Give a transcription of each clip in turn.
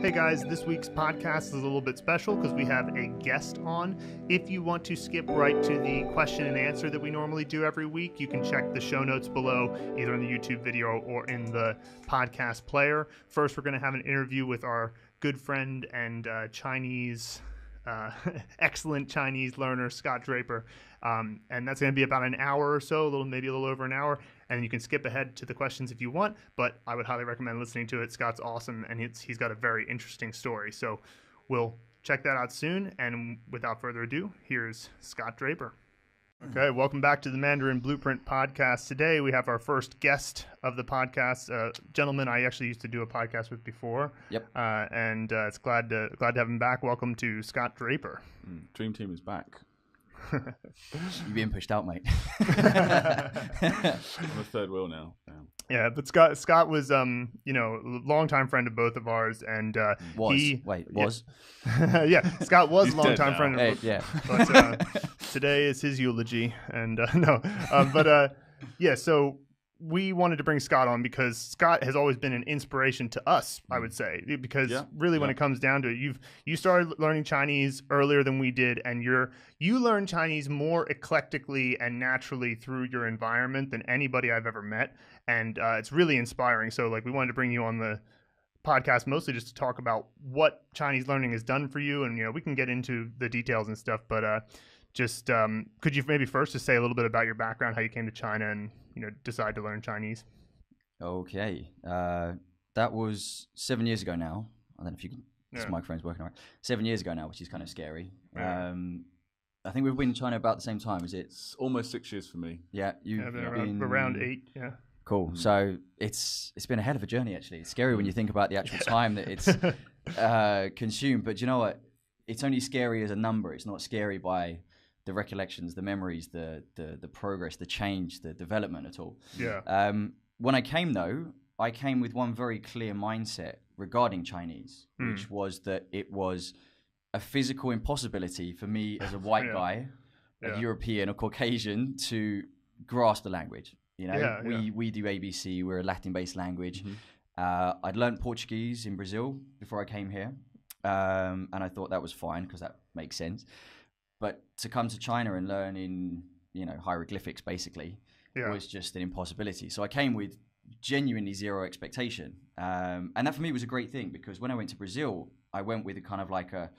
Hey guys, this week's podcast is a little bit special because we have a guest on. If you want to skip right to the question and answer that we normally do every week, you can check the show notes below, either in the YouTube video or in the podcast player. First, we're going to have an interview with our good friend and excellent Chinese learner, Scott Draper. And that's going to be about an hour or so, maybe a little over an hour. And you can skip ahead to the questions if you want, but I would highly recommend listening to it. Scott's awesome, and he's got a very interesting story. So we'll check that out soon. And without further ado, here's Scott Draper. Okay, welcome back to the Mandarin Blueprint Podcast. Today we have our first guest of the podcast, gentleman I actually used to do a podcast with before. Yep. And it's glad to have him back. Welcome to Scott Draper. Dream Team is back. You're being pushed out, mate. I'm a third wheel now. Yeah, but Scott was a longtime friend of both of ours, and was. Yeah, Scott was He's a longtime friend of both. Yeah. But today is his eulogy, and so we wanted to bring Scott on because Scott has always been an inspiration to us, I would say, because when it comes down to it, you started learning Chinese earlier than we did, and you learn Chinese more eclectically and naturally through your environment than anybody I've ever met, and it's really inspiring. So we wanted to bring you on the podcast mostly just to talk about what Chinese learning has done for you, and we can get into the details and stuff, but could you maybe first just say a little bit about your background, how you came to China and decide to learn Chinese? Okay, that was 7 years ago now. I don't know if you can. This microphone's working all right. 7 years ago now, which is kind of scary. Yeah. I think we've been in China about the same time. Is it? It's almost 6 years for me. Yeah, you've been around 8. Yeah. Cool. Mm-hmm. So it's been a hell of a journey. Actually, it's scary when you think about the actual time that it's consumed. But you know what? It's only scary as a number. It's not scary by the recollections, the memories, the progress, the change, the development at all. Yeah. When I came, though, I came with one very clear mindset regarding Chinese, which was that it was a physical impossibility for me as a white guy, a European, a Caucasian, to grasp the language. We do ABC. We're a Latin-based language. Mm-hmm. I'd learned Portuguese in Brazil before I came here, and I thought that was fine because that makes sense. But to come to China and learn in, hieroglyphics basically was just an impossibility. So I came with genuinely zero expectation. And that for me was a great thing because when I went to Brazil, I went with a kind of like a,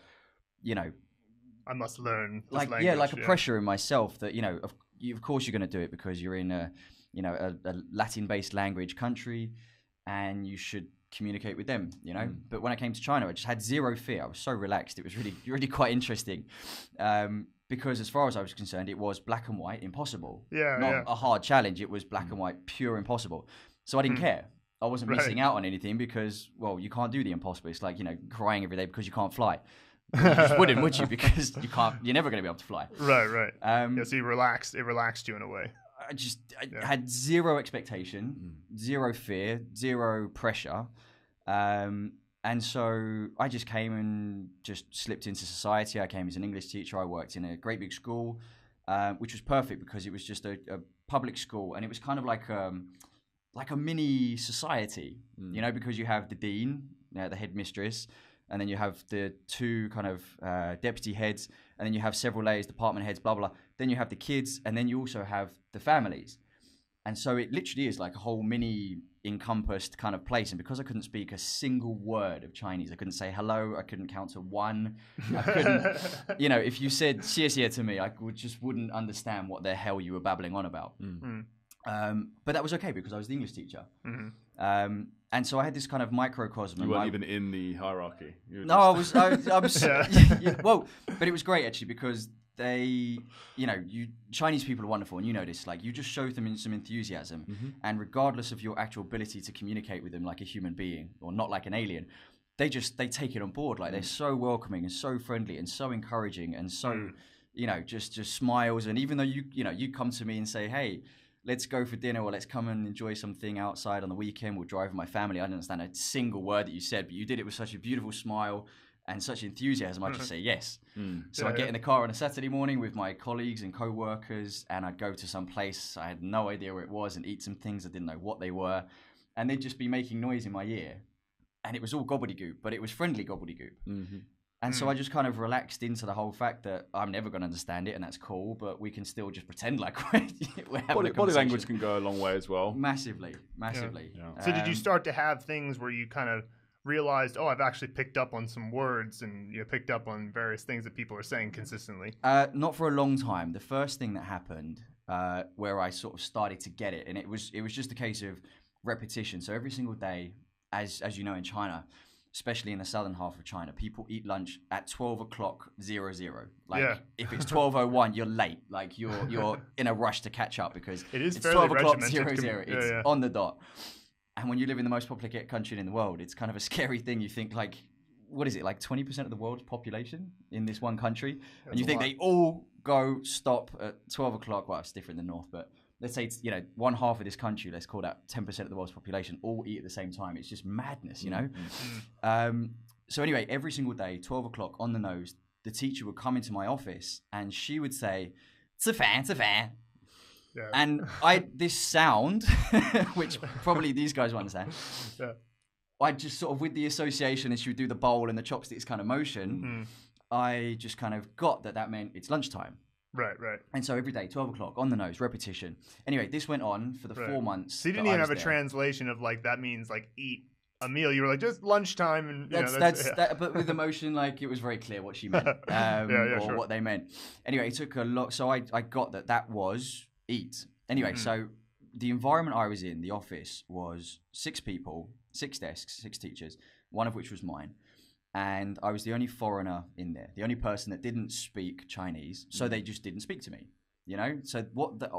I must learn this language. Yeah, like a pressure in myself that, of course you're going to do it because you're in a Latin-based language country and you should communicate with them, But when I came to China, I just had zero fear. I was so relaxed. It was really quite interesting because as far as I was concerned, it was black and white impossible. Not a hard challenge. It was black and white pure impossible. So I didn't care. I wasn't missing out on anything because, well, you can't do the impossible. It's like, crying every day because you can't fly. You just wouldn't, would you? Because you're never going to be able to fly. Right. So you relaxed. It relaxed you in a way. I had zero expectation, zero fear, zero pressure. And so I just came and just slipped into society. I came as an English teacher. I worked in a great big school, which was perfect because it was just a public school. And it was kind of like a mini society, because you have the dean, the headmistress, and then you have the two kind of deputy heads, and then you have several layers, department heads, blah, blah, blah. Then you have the kids, and then you also have the families. And so it literally is like a whole mini encompassed kind of place. And because I couldn't speak a single word of Chinese, I couldn't say hello, I couldn't count to 1. I couldn't, if you said xie to me, I wouldn't understand what the hell you were babbling on about. But that was okay because I was the English teacher. And so I had this kind of microcosm. You weren't even in the hierarchy. No, I was well, but it was great actually because they, Chinese people are wonderful and this, you just show them some enthusiasm and regardless of your actual ability to communicate with them like a human being or not like an alien, they take it on board. They're so welcoming and so friendly and so encouraging and so, just smiles. And even though you come to me and say, hey, let's go for dinner or let's come and enjoy something outside on the weekend. We'll drive with my family. I didn't understand a single word that you said, but you did it with such a beautiful smile and such enthusiasm. I just say yes. So I get in the car on a Saturday morning with my colleagues and co-workers and I'd go to some place. I had no idea where it was and eat some things. I didn't know what they were. And they'd just be making noise in my ear. and it was all gobbledygook, but it was friendly gobbledygook. Mm-hmm. And so I just kind of relaxed into the whole fact that I'm never going to understand it, and that's cool, but we can still just pretend like we're having a conversation. Body language can go a long way as well. Massively. Yeah. So did you start to have things where you kind of realized, oh, I've actually picked up on some words and you picked up on various things that people are saying consistently? Not for a long time. The first thing that happened where I sort of started to get it, and it was just a case of repetition. So every single day, as you know in China, especially in the southern half of China, people eat lunch at 12 o'clock 00. Like if it's 12:01, you're late. Like you're in a rush to catch up because it's 12 o'clock 00. It's on the dot. And when you live in the most populated country in the world, it's kind of a scary thing. You think like, what is it? Like 20% of the world's population in this one country, and you think they all go stop at 12 o'clock. Well, it's different than North, but let's say it's, one half of this country, let's call that 10% of the world's population, all eat at the same time. It's just madness, So anyway, every single day, 12 o'clock on the nose, the teacher would come into my office and she would say, 吃饭, 吃饭. Yeah. And this sound, which probably these guys will understand, I just sort of, with the association, and she would do the bowl and the chopsticks kind of motion, I just kind of got that meant it's lunchtime. Right. And so every day, 12 o'clock, on the nose, repetition. Anyway, this went on for the 4 months. So you didn't even have a translation of like, that means like eat a meal. You were like, just lunchtime. And but with emotion, like it was very clear what she meant or what they meant. Anyway, it took a lot. So I got that was eat. Anyway, so the environment I was in, the office, was 6 people, 6 desks, 6 teachers, one of which was mine. And I was the only foreigner in there, the only person that didn't speak Chinese, so they just didn't speak to me, So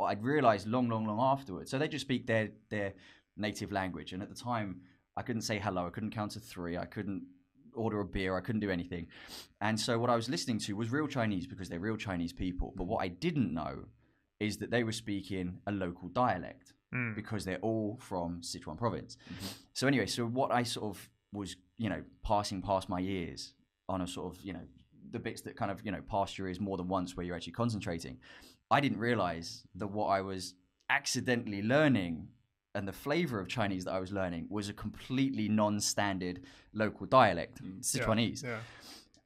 I'd realized long afterwards. So they just speak their native language. And at the time, I couldn't say hello, I couldn't count to 3, I couldn't order a beer, I couldn't do anything. And so what I was listening to was real Chinese because they're real Chinese people. But what I didn't know is that they were speaking a local dialect because they're all from Sichuan province. So anyway, so what I sort of was, passing past my ears on a sort of, the bits that kind of, past your ears more than once where you're actually concentrating. I didn't realize that what I was accidentally learning and the flavor of Chinese that I was learning was a completely non-standard local dialect, Sichuanese.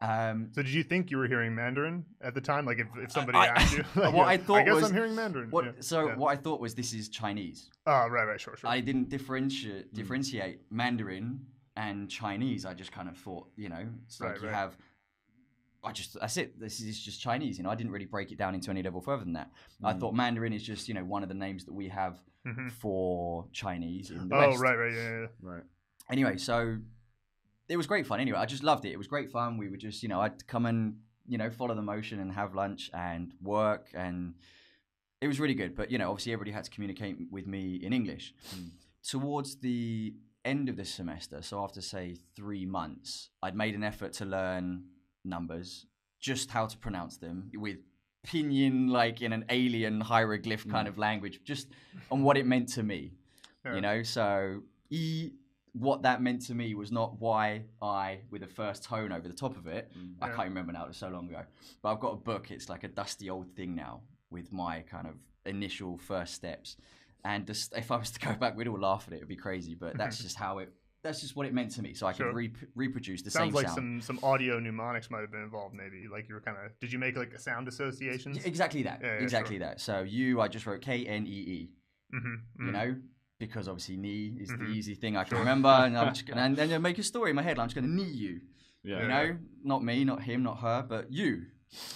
So did you think you were hearing Mandarin at the time? Like if somebody asked you, like, what I thought I guess was, I'm hearing Mandarin. What I thought was this is Chinese. Oh, right, sure. I didn't differentiate Mandarin and Chinese. I just kind of thought, it's like you have, that's it. This is just Chinese. I didn't really break it down into any level further than that. I thought Mandarin is just, one of the names that we have for Chinese in the West. Right. Anyway, so it was great fun. Anyway, I just loved it. It was great fun. We would just, I'd come and, follow the motion and have lunch and work, and it was really good. But, obviously everybody had to communicate with me in English. Towards the end of the semester, so after say 3 months, I'd made an effort to learn numbers, just how to pronounce them with pinyin, like in an alien hieroglyph kind of language, just on what it meant to me. So what that meant to me was not Y-I with a first tone over the top of it. I can't remember now, it was so long ago. But I've got a book, it's like a dusty old thing now with my kind of initial first steps. And if I was to go back, we'd all laugh at it, it'd be crazy. But that's just that's just what it meant to me. So I could reproduce the same sound. Sounds like some audio mnemonics might have been involved maybe. Like you were kind of, did you make like a sound associations? Exactly that. That. So I just wrote K-N-E-E, because obviously knee is the easy thing I can remember, and I'm just gonna, and then make a story in my head. I'm just going to knee you, not me, not him, not her, but you.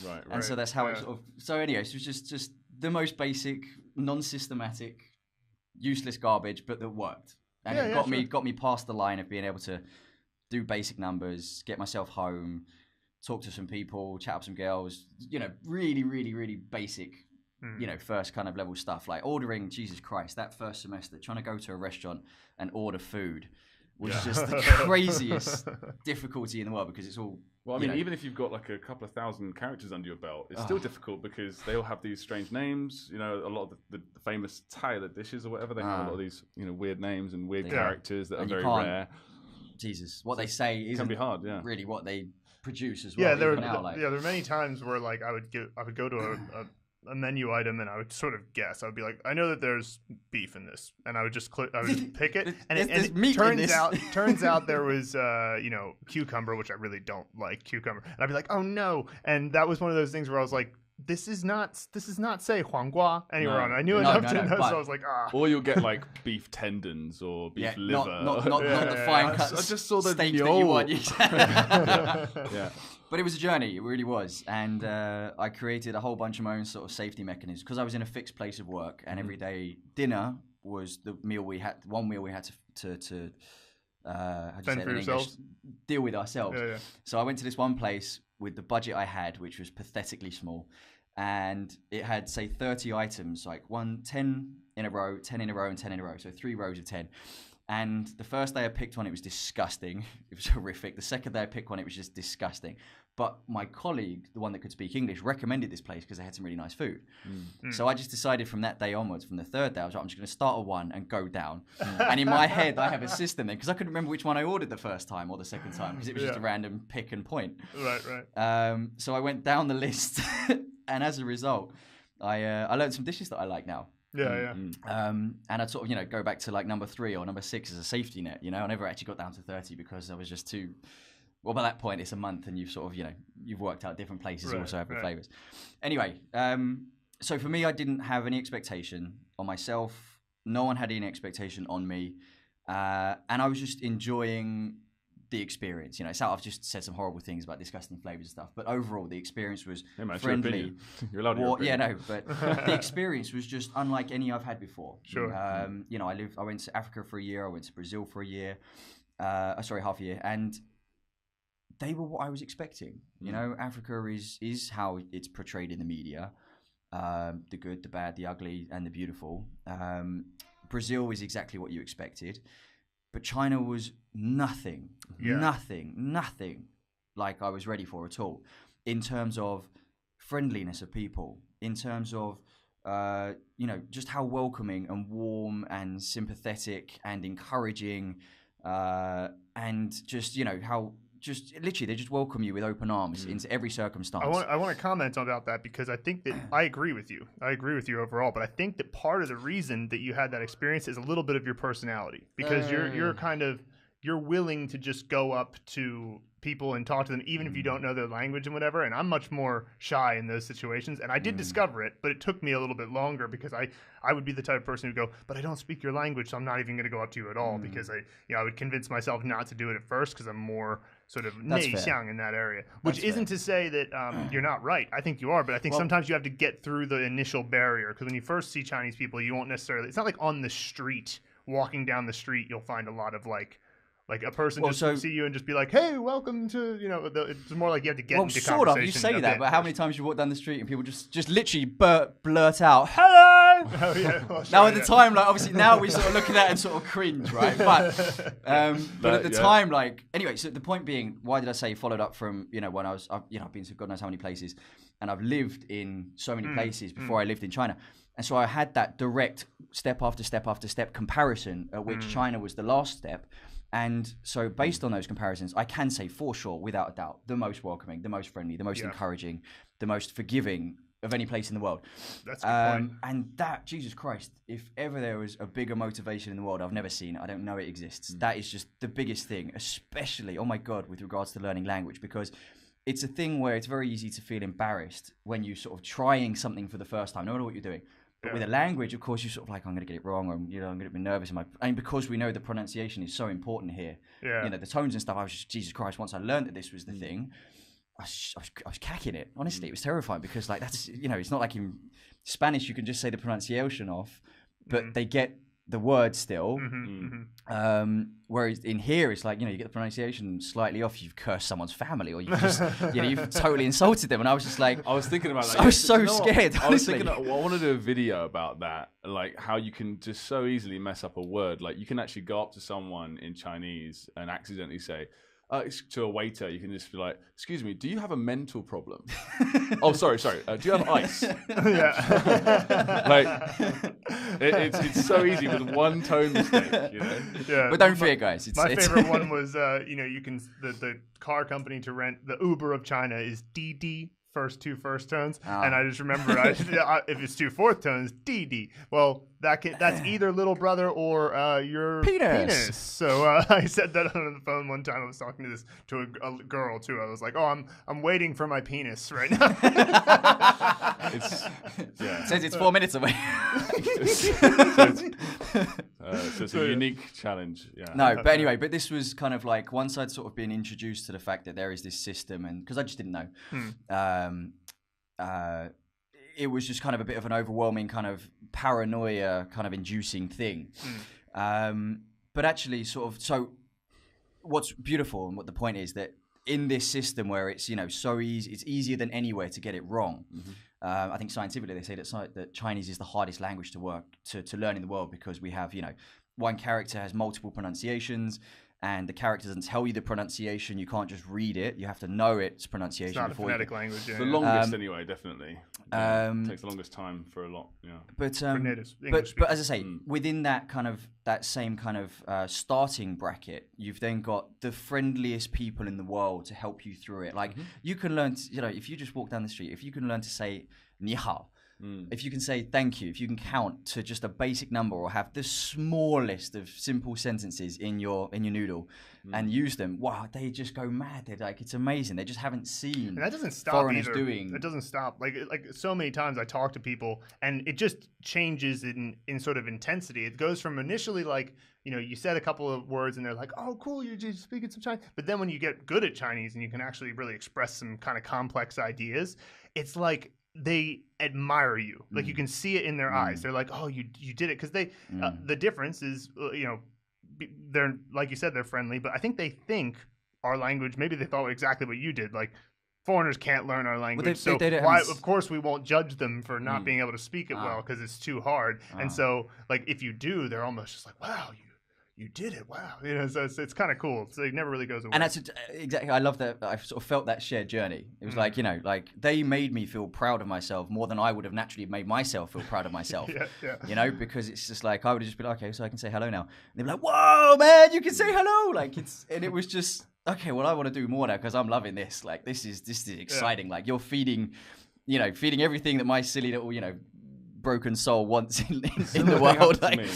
Right. And so that's how it sort of. So anyway, so it was just the most basic, non-systematic, useless garbage, but that worked, and it got me past the line of being able to do basic numbers, get myself home, talk to some people, chat up some girls. Really, really, really basic. First kind of level stuff, like ordering, Jesus Christ, that first semester, trying to go to a restaurant and order food was just the craziest difficulty in the world, because it's all... Well, I mean, even if you've got like a couple of thousand characters under your belt, it's still difficult because they all have these strange names. A lot of the famous Thai dishes or whatever, they have a lot of these, weird names and weird characters that are very rare. Jesus, what they say is can be hard, really what they produce as well. Yeah, there are many times where like I would go to a menu item and I would sort of guess. I would be like, I know that there's beef in this, and I would just pick it, and it turns out there was cucumber, which I really don't like cucumber, and I'd be like, oh no, and that was one of those things where I was like, this is not say 黄瓜anywhere on it. I knew enough to know, so I was like, Or you'll get like beef tendons or beef liver. Not the fine cuts. I just saw the steak that you want. Yeah. But it was a journey. It really was, and I created a whole bunch of my own sort of safety mechanisms because I was in a fixed place of work, and every day dinner was the meal we had. One meal we had to fend for yourselves? Deal with ourselves. Yeah. So I went to this one place with the budget I had, which was pathetically small, and it had, say, 30 items, like 10 in a row, 10 in a row, and 10 in a row, so 3 rows of 10. And the first day I picked one, it was disgusting. It was horrific. The second day I picked one, it was just disgusting. But my colleague, the one that could speak English, recommended this place because they had some really nice food. So I just decided from that day onwards, from the third day, I was like, I'm just going to start at 1 and go down. And in my head, I have a system then, because I couldn't remember which one I ordered the first time or the second time, because it was just a random pick and point. Right. So I went down the list, and as a result, I learned some dishes that I like now. And I'd sort of, go back to like number 3 or number 6 as a safety net. I never actually got down to 30 because I was just too. Well, by that point, it's a month, and you've sort of, you've worked out different places also have the flavors. Anyway, so for me, I didn't have any expectation on myself. No one had any expectation on me, and I was just enjoying the experience. I've just said some horrible things about disgusting flavors and stuff, but overall, the experience was friendly. You're allowed your opinion. But the experience was just unlike any I've had before. Sure. I went to Africa for a year. I went to Brazil for a year. Half a year, and they were what I was expecting. Africa is how it's portrayed in the media. The good, the bad, the ugly, and the beautiful. Brazil is exactly what you expected. But China was nothing like I was ready for at all. In terms of friendliness of people, in terms of, just how welcoming and warm and sympathetic and encouraging, and just, how... Just literally, they just welcome you with open arms into every circumstance. I want to comment about that because I think that I agree with you. I agree with you overall, but I think that part of the reason that you had that experience is a little bit of your personality, because you're willing to just go up to people and talk to them even if you don't know their language and whatever. And I'm much more shy in those situations, and I did discover it, but it took me a little bit longer because I would be the type of person who'd go, but I don't speak your language, so I'm not even going to go up to you at all, because I would convince myself not to do it at first because I'm more sort of 内向 in that area, which isn't to say that you're not right. I think you are, but I think sometimes you have to get through the initial barrier, because when you first see Chinese people, you won't necessarily, it's not like on the street, walking down the street, you'll find a lot of like a person see you and just be like, hey, welcome to, it's more like you have to get into conversation. Well, sort of, you say that, but how many times you walk down the street and people just literally blurt out, hello! Oh, yeah. Well, now at the time, like, obviously now we sort of look at that and sort of cringe, right? But at the time, like, anyway, so the point being, why did I say followed up from, when I was, I've been to God knows how many places, and I've lived in so many places before I lived in China. And so I had that direct step after step after step comparison, at which China was the last step. And so based on those comparisons, I can say for sure, without a doubt, the most welcoming, the most friendly, the most encouraging, the most forgiving of any place in the world. That's a good point. And that, Jesus Christ, if ever there was a bigger motivation in the world, I've never seen it, I don't know it exists. That is just the biggest thing, especially, oh my God, with regards to learning language, because it's a thing where it's very easy to feel embarrassed when you're sort of trying something for the first time, no matter what you're doing. But with a language, of course, you're sort of like, I'm going to get it wrong, or I'm going to be nervous. And because we know the pronunciation is so important here, the tones and stuff, I was just, Jesus Christ, once I learned that this was the thing, I was cacking it. Honestly, it was terrifying because, like, that's, it's not like in Spanish you can just say the pronunciation off, but they get the word still. Whereas in here, it's like, you get the pronunciation slightly off, you've cursed someone's family, or you've just, you've totally insulted them. And I was just like, I was thinking about that. I was so scared. I was thinking, I want to do a video about that, like how you can just so easily mess up a word. Like you can actually go up to someone in Chinese and accidentally say, to a waiter, you can just be like, excuse me, do you have a mental problem? Oh, sorry. Do you have ice? It's so easy with one tone mistake, Yeah. But don't fear, guys. My favorite one was, you can, the car company to rent the Uber of China is DD two first tones, and I just remember if it's two fourth tones, D. Well, that's either little brother or your penis. So I said that on the phone one time. I was talking to a girl too. I was like, "Oh, I'm waiting for my penis right now." It says it's 4 minutes away. So it's a unique challenge. Yeah. No, but anyway, this was kind of like once I'd sort of been introduced to the fact that there is this system, and because I just didn't know. It was just kind of a bit of an overwhelming kind of paranoia kind of inducing thing. But actually so what's beautiful and what the point is that in this system where it's, so easy, it's easier than anywhere to get it wrong. I think scientifically they say that Chinese is the hardest language to learn in the world because we have, one character has multiple pronunciations, and the character doesn't tell you the pronunciation. You can't just read it. You have to know its pronunciation. It's not a phonetic language. The longest anyway, definitely. It takes the longest time for a lot. Yeah. For natives, but as I say, within that same kind of starting bracket, you've then got the friendliest people in the world to help you through it. Like you can learn, if you just walk down the street, if you can learn to say 你好. If you can say thank you, if you can count to just a basic number or have the smallest of simple sentences in your noodle and use them, wow, they just go mad. They're like, it's amazing. They just haven't seen and that doesn't stop foreigners either. doing. It doesn't stop. Like so many times I talk to people and it just changes in sort of intensity. It goes from initially like, you said a couple of words and they're like, oh, cool, you're just speaking some Chinese. But then when you get good at Chinese and you can actually really express some kind of complex ideas, it's like they admire you. Like you can see it in their eyes. They're like, oh, you did it. Because the difference is, they're, like you said, they're friendly, but I think they think our language, maybe they thought exactly what you did. Like foreigners can't learn our language. Well, of course we won't judge them for not being able to speak it well because it's too hard. And so like, if you do, they're almost just like, wow, you did it. Wow. So it's kind of cool. So it never really goes away. And that's exactly, I love that. I've sort of felt that shared journey. It was like, like they made me feel proud of myself more than I would have naturally made myself feel proud of myself. Because it's just like, I would have just been like, okay, so I can say hello now. And they'd be like, whoa, man, you can say hello. Like and it was just, okay, well, I want to do more now because I'm loving this. Like, this is exciting. Like you're feeding everything that my silly little, broken soul wants in the world. Like.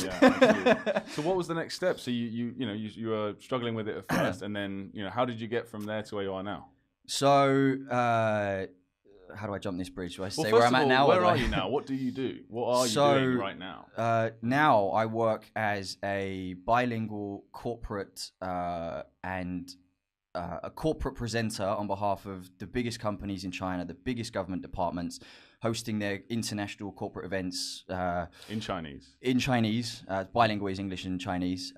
So what was the next step? So you were struggling with it at first, and then how did you get from there to where you are now? So how do I jump this bridge? Do I say where I'm at now? Where are you now? What do you do? What are you doing right now? Now I work as a bilingual corporate and a corporate presenter on behalf of the biggest companies in China, the biggest government departments, hosting their international corporate events in Chinese. Bilingual is English and Chinese.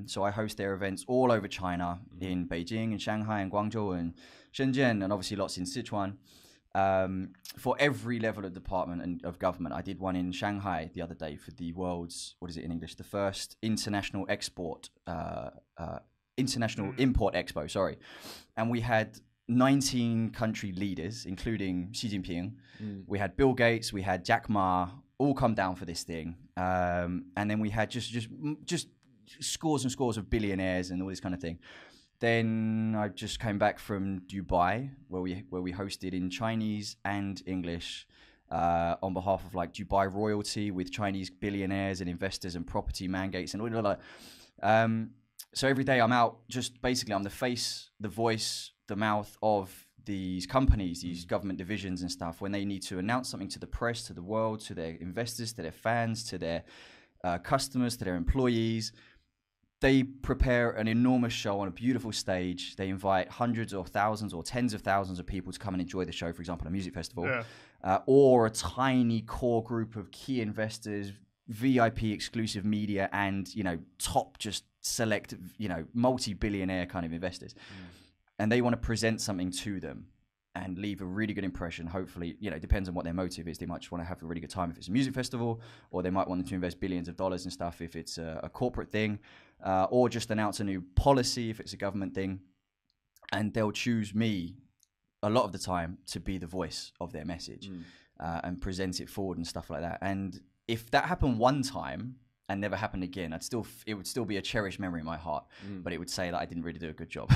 So I host their events all over China, in Beijing and Shanghai and Guangzhou and Shenzhen, and obviously lots in Sichuan. For every level of department and of government. I did one in Shanghai the other day for the world's, what is it in English? The first international import expo, sorry. And we had 19 country leaders, including Xi Jinping. We had Bill Gates, we had Jack Ma, all come down for this thing. And then we had just scores and scores of billionaires and all this kind of thing. Then I just came back from Dubai, where we hosted in Chinese and English on behalf of like Dubai royalty with Chinese billionaires and investors and property mandates and all that. So every day I'm out, just basically I'm the face, the voice, the mouth of these companies, these government divisions and stuff, when they need to announce something to the press, to the world, to their investors, to their fans, to their customers, to their employees. They prepare an enormous show on a beautiful stage. They invite hundreds or thousands or tens of thousands of people to come and enjoy the show, for example, a music festival, or a tiny core group of key investors, VIP exclusive media, and, top just select, multi-billionaire kind of investors. And they want to present something to them and leave a really good impression. Hopefully, it depends on what their motive is. They might just want to have a really good time if it's a music festival, or they might want them to invest billions of dollars and stuff if it's a corporate thing, or just announce a new policy if it's a government thing. And they'll choose me a lot of the time to be the voice of their message and present it forward and stuff like that. And if that happened one time, and never happened again, it would still be a cherished memory in my heart, but it would say that I didn't really do a good job.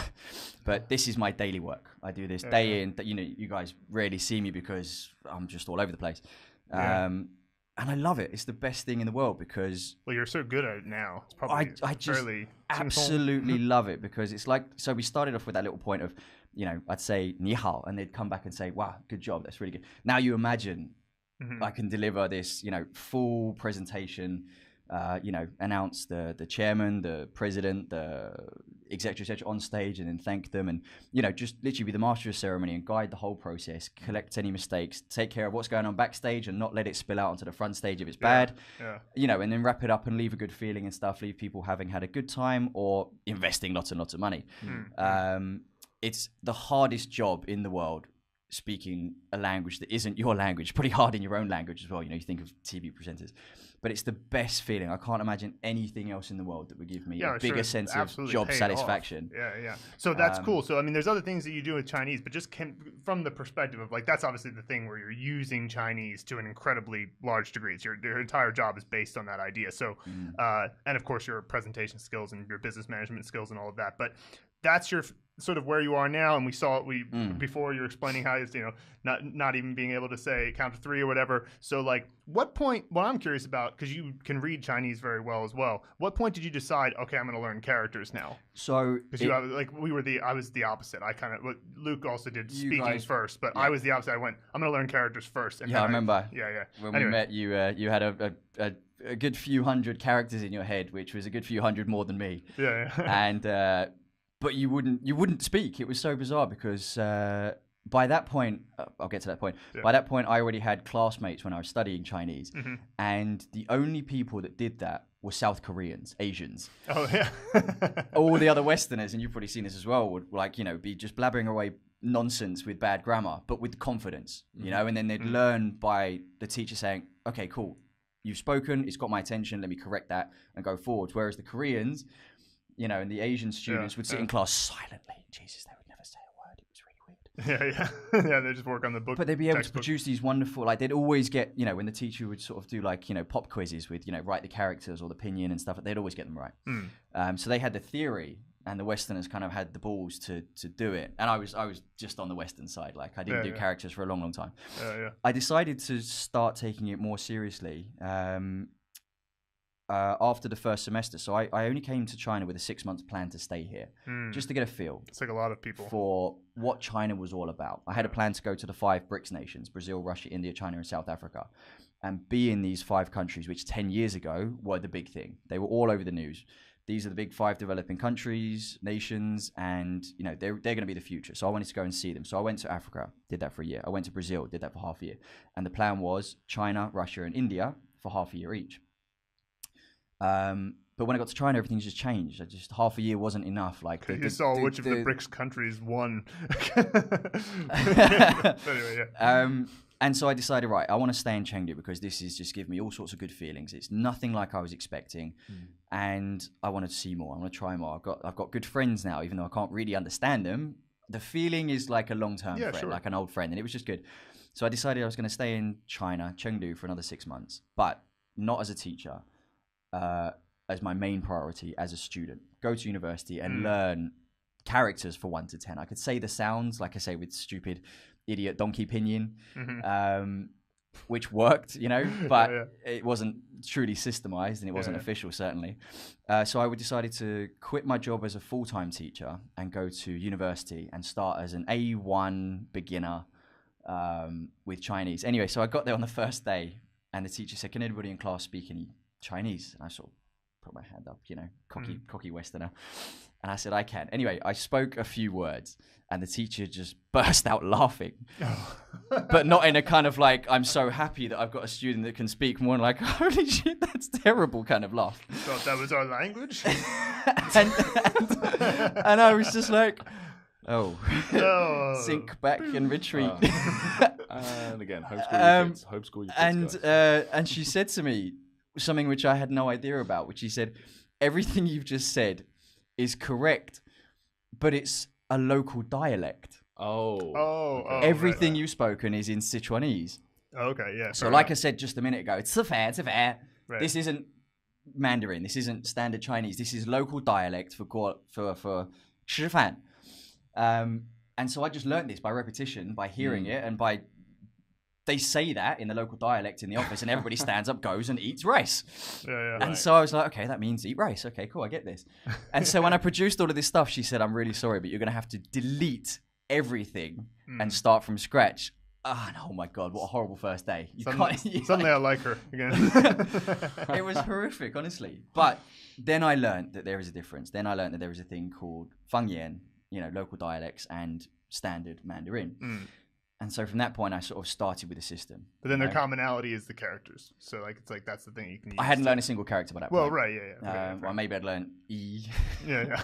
But this is my daily work. I do this day in, you know, you guys rarely see me because I'm just all over the place. And I love it. It's the best thing in the world because... Well, you're so good at it now. It's probably I just fairly absolutely love it because it's like... So we started off with that little point of, you know, I'd say, 你好, and they'd come back and say, wow, good job. That's really good. Now you imagine I can deliver this, you know, full presentation, you know, announce the chairman, the president, the executive on stage, and then thank them, and you know, just literally be the master of ceremony and guide the whole process, collect any mistakes, take care of what's going on backstage, and not let it spill out onto the front stage if it's bad. You know, and then wrap it up and leave a good feeling and stuff. Leave people having had a good time or investing lots and lots of money. It's the hardest job in the world. Speaking a language that isn't your language, pretty hard in your own language as well. You know, you think of TV presenters, but it's the best feeling. I can't imagine anything else in the world that would give me a bigger sense of job satisfaction. So that's cool. So I mean, there's other things that you do with Chinese, but just from the perspective of like, that's obviously the thing where you're using Chinese to an incredibly large degree. It's your entire job is based on that idea. So, and of course your presentation skills and your business management skills and all of that, but that's your sort of where you are now, and we saw it. Before you were explaining how it's, you know, not even being able to say count to 3 or whatever. So like, what point? What I'm curious about, because you can read Chinese very well as well. What point did you decide? Okay, I'm going to learn characters now. So because I was the opposite. I kind of Luke also did speaking first, but I was the opposite. I went, I'm going to learn characters first. And I remember. When we met, you had a good few hundred characters in your head, which was a good few hundred more than me. And but you wouldn't speak. It was so bizarre because by that point, I'll get to that point. By that point, I already had classmates when I was studying Chinese, and the only people that did that were South Koreans, Asians. Oh yeah. All the other Westerners, and you've probably seen this as well, would like, you know, be just blabbering away nonsense with bad grammar, but with confidence, you know, and then they'd learn by the teacher saying, okay, cool, you've spoken, it's got my attention, let me correct that and go forward. Whereas the Koreans, you know, and the Asian students would sit in class silently. Jesus, they would never say a word. It was really weird. Yeah, they just work on the book. But they'd be able to produce these wonderful, like they'd always get, you know, when the teacher would sort of do like, you know, pop quizzes with, you know, write the characters or the pinyin and stuff, they'd always get them right. So they had the theory, and the Westerners kind of had the balls to do it. And I was just on the Western side. Like I didn't do characters for a long, long time. I decided to start taking it more seriously. After the first semester. So I only came to China with a 6-month plan to stay here, just to get a feel. It's like a lot of people. For what China was all about. I had a plan to go to the 5 BRICS nations, Brazil, Russia, India, China, and South Africa, and be in these 5 countries, which 10 years ago were the big thing. They were all over the news. These are the big 5 developing countries, nations, and you know they're going to be the future. So I wanted to go and see them. So I went to Africa, did that for a year. I went to Brazil, did that for half a year. And the plan was China, Russia, and India for half a year each. But when I got to China, everything's just changed. Just half a year wasn't enough. Like you saw which of the BRICS countries won. Anyway, and so I decided, right, I want to stay in Chengdu because this is just giving me all sorts of good feelings. It's nothing like I was expecting, and I wanted to see more. I want to try more. I've got good friends now, even though I can't really understand them. The feeling is like a long-term friend, like an old friend, and it was just good. So I decided I was going to stay in China, Chengdu, for another 6 months, but not as a teacher. As my main priority as a student, go to university and learn characters for 1 to 10. I could say the sounds, like I say with stupid idiot donkey pinyin, which worked, you know, but it wasn't truly systemized and it wasn't official, certainly. So I decided to quit my job as a full-time teacher and go to university and start as an A1 beginner with Chinese. Anyway, so I got there on the first day and the teacher said, can anybody in class speak any Chinese? And I sort of put my hand up, you know, cocky Westerner. And I said, I can. Anyway, I spoke a few words and the teacher just burst out laughing. But not in a kind of like, I'm so happy that I've got a student that can speak, more like, holy shit, that's terrible kind of laugh. You thought that was our language? and I was just like, sink back and retreat. And again, homeschool your kids. And she said to me something which I had no idea about, which she said, everything you've just said is correct, but it's a local dialect. Everything you've spoken is in Sichuanese. Okay, yeah. So like I said just a minute ago, it's 是非. Right. This isn't Mandarin. This isn't standard Chinese. This is local dialect for 吃饭. And so I just learned this by repetition, by hearing it, and by they say that in the local dialect in the office, and everybody stands up, goes and eats rice. And so I was like, okay, that means eat rice. Okay, cool, I get this. And so when I produced all of this stuff, she said, I'm really sorry, but you're going to have to delete everything and start from scratch. Oh my God, what a horrible first day. Suddenly I like her again. It was horrific, honestly. But then I learned that there is a difference. Then I learned that there is a thing called Fangyan, local dialects, and standard Mandarin. And so from that point, I sort of started with a system. But then their commonality is the characters. So like it's like that's the thing you can use. I hadn't learned a single character by that point. Well, right, yeah. Well, maybe I'd learned E. Yeah.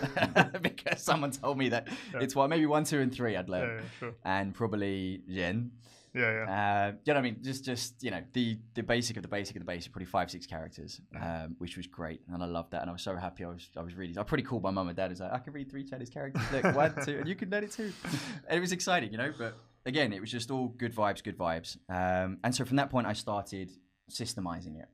Because someone told me that it's maybe 1, 2, and 3 I'd learned. Yeah, sure. And probably YING. Yeah. You know what I mean? Just the basic of the basic of the basic, probably 5, 6 characters, which was great, and I loved that, and I was so happy. I pretty called my mum and dad. I was like, I can read 3 Chinese characters. Look, 1, 2, and you can learn it too. And it was exciting, But again, it was just all good vibes. And so from that point, I started systemizing it.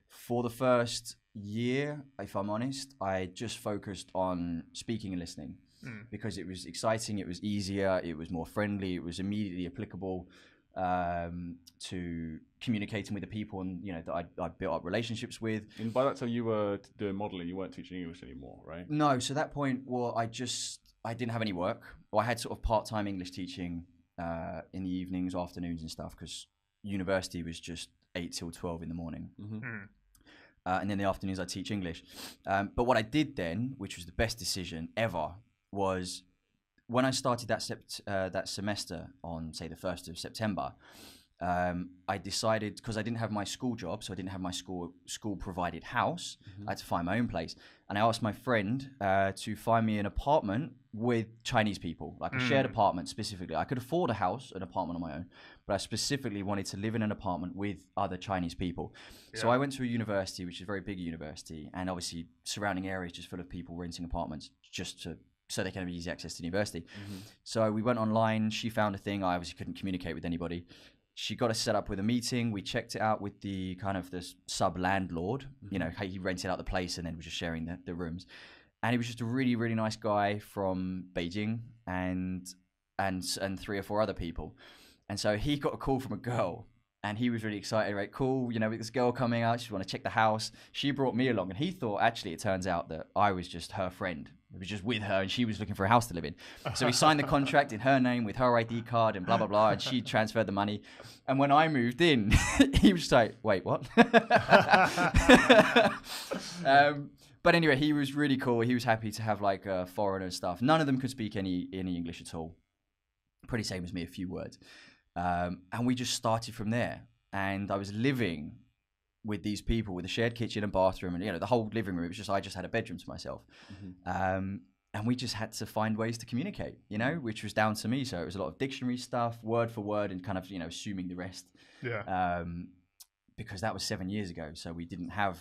For the first year, if I'm honest, I just focused on speaking and listening. Because it was exciting, it was easier, it was more friendly, it was immediately applicable to communicating with the people and that I built up relationships with. And by that time you were doing modeling, you weren't teaching English anymore, right? No, so that point, I didn't have any work. Well, I had sort of part-time English teaching in the evenings, afternoons and stuff, because university was just 8 till 12 in the morning. And then the afternoons I teach English. But what I did then, which was the best decision ever, was when I started that semester on, say, the 1st of September, I decided, because I didn't have my school job, so I didn't have my school provided house, I had to find my own place. And I asked my friend to find me an apartment with Chinese people, like a shared apartment specifically. I could afford an apartment on my own, but I specifically wanted to live in an apartment with other Chinese people. So I went to a university, which is a very big university, and obviously surrounding areas just full of people renting apartments so they can have easy access to the university. So we went online. She found a thing. I obviously couldn't communicate with anybody. She got us set up with a meeting. We checked it out with the kind of the sub-landlord. He rented out the place and then was just sharing the rooms. And he was just a really, really nice guy from Beijing and 3 or 4 other people. And so he got a call from a girl. And he was really excited, right? Cool, with this girl coming out, she want to check the house. She brought me along, and he thought, actually, it turns out that I was just her friend. It was just with her, and she was looking for a house to live in. So he signed the contract in her name with her ID card and blah, blah, blah, and she transferred the money. And when I moved in, he was like, wait, what? But anyway, he was really cool. He was happy to have like foreigner stuff. None of them could speak any English at all. Pretty same as me, a few words. And we just started from there. And I was living with these people with a shared kitchen and bathroom and, the whole living room. It was just, I just had a bedroom to myself. And we just had to find ways to communicate, which was down to me. So it was a lot of dictionary stuff, word for word, and kind of, assuming the rest. Because that was 7 years ago. So we didn't have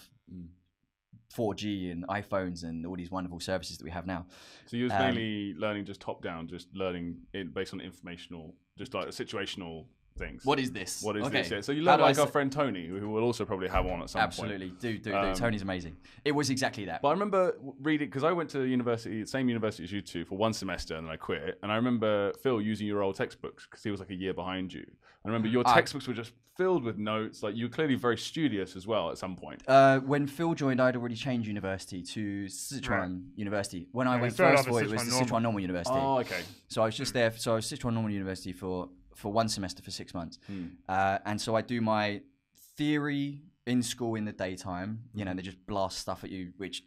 4G and iPhones and all these wonderful services that we have now. So you was mainly learning just top down, just learning it based on informational, just like situational things. What is this? What is this? Yeah. So you learn like our friend Tony, who will also probably have on at some point. Absolutely. Do. Tony's amazing. It was exactly that. But I remember reading, because I went to university, same university as you two, for 1 semester, and then I quit. And I remember Phil using your old textbooks, because he was like a year behind you. I remember your textbooks were just filled with notes. Like, you were clearly very studious as well at some point. When Phil joined, I'd already changed university to SHÜN University. When I went first for it was the Sichuan Normal University. Oh, okay. So I was just there. So I was Sichuan Normal University for 1 semester for 6 months. And so I do my theory in school in the daytime. They just blast stuff at you, which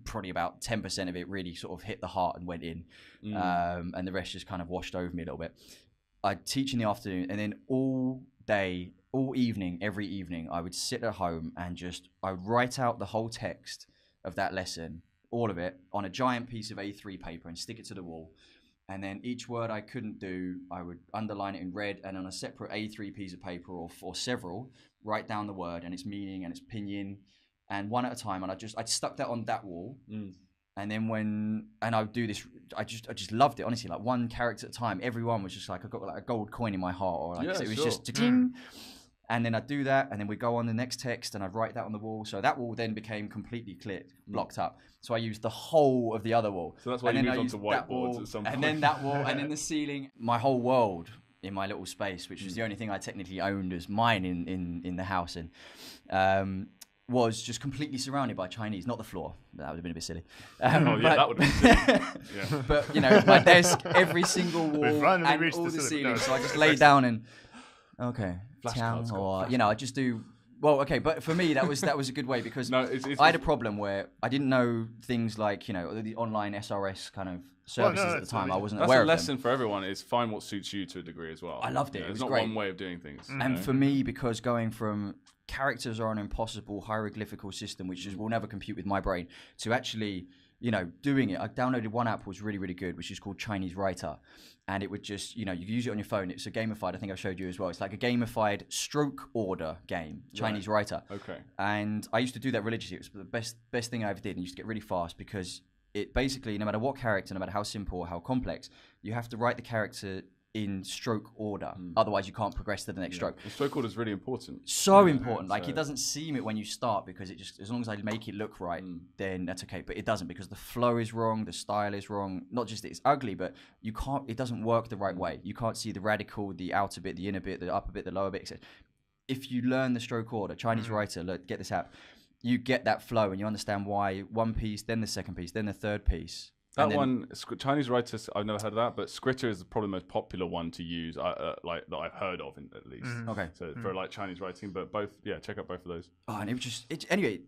probably about 10% of it really sort of hit the heart and went in. And the rest just kind of washed over me a little bit. I teach in the afternoon, and then all day, all evening, every evening, I would sit at home and I would write out the whole text of that lesson, all of it, on a giant piece of A3 paper and stick it to the wall. And then each word I couldn't do, I would underline it in red, and on a separate A3 piece of paper or several, write down the word and its meaning and its pinyin, and one at a time. And I stuck that on that wall. And then I would do this, I just loved it, honestly, like one character at a time. Everyone was just like, I got like a gold coin in my heart, or like, it was just, And then I'd do that, and then we'd go on the next text, and I'd write that on the wall. So that wall then became completely clear, blocked up. So I used the whole of the other wall. So that's why you moved on to whiteboards at some point. And then that wall, and then the ceiling. My whole world in my little space, which was the only thing I technically owned as mine in the house, and was just completely surrounded by Chinese. Not the floor. That would have been a bit silly. That would have been silly. But, you know, my desk, every single wall, and all the ceilings. So I just lay down and, Flashcards, or, you know, I just do... Well, okay, but for me, that was a good way because I had a problem where I didn't know things like, you know, the online SRS kind of services at the time. I wasn't aware of them. That's a lesson for everyone, is find what suits you to a degree as well. I loved it. It was not great. one way of doing things. And for me, because going from characters are an impossible hieroglyphical system, which will never compute with my brain, to actually, you know, doing it. I downloaded one app was really, really good, which is called Chinese Writer. And it would just, you know, you use it on your phone. It's a gamified, I think I showed you as well. It's like a gamified stroke order game, Chinese Writer. Okay. And I used to do that religiously. It was the best thing I ever did. And you used to get really fast because it basically, no matter what character, no matter how simple or how complex, you have to write the character in stroke order. Otherwise, you can't progress to the next stroke. The stroke order is really important. So important. Like, it doesn't seem it when you start because it just, as long as I make it look right, then that's okay. But it doesn't, because the flow is wrong, the style is wrong. Not just that it's ugly, but you can't, it doesn't work the right way. You can't see the radical, the outer bit, the inner bit, the upper bit, the lower bit, etc. If you learn the stroke order, Chinese Writer, look, get this app, you get that flow and you understand why one piece, then the second piece, then the third piece. That one, Chinese Writer, I've never heard of that, but Scritter is probably the most popular one to use, like that I've heard of, at least. Okay. So for like Chinese writing, but both, check out both of those. Oh, and it was just, anyway,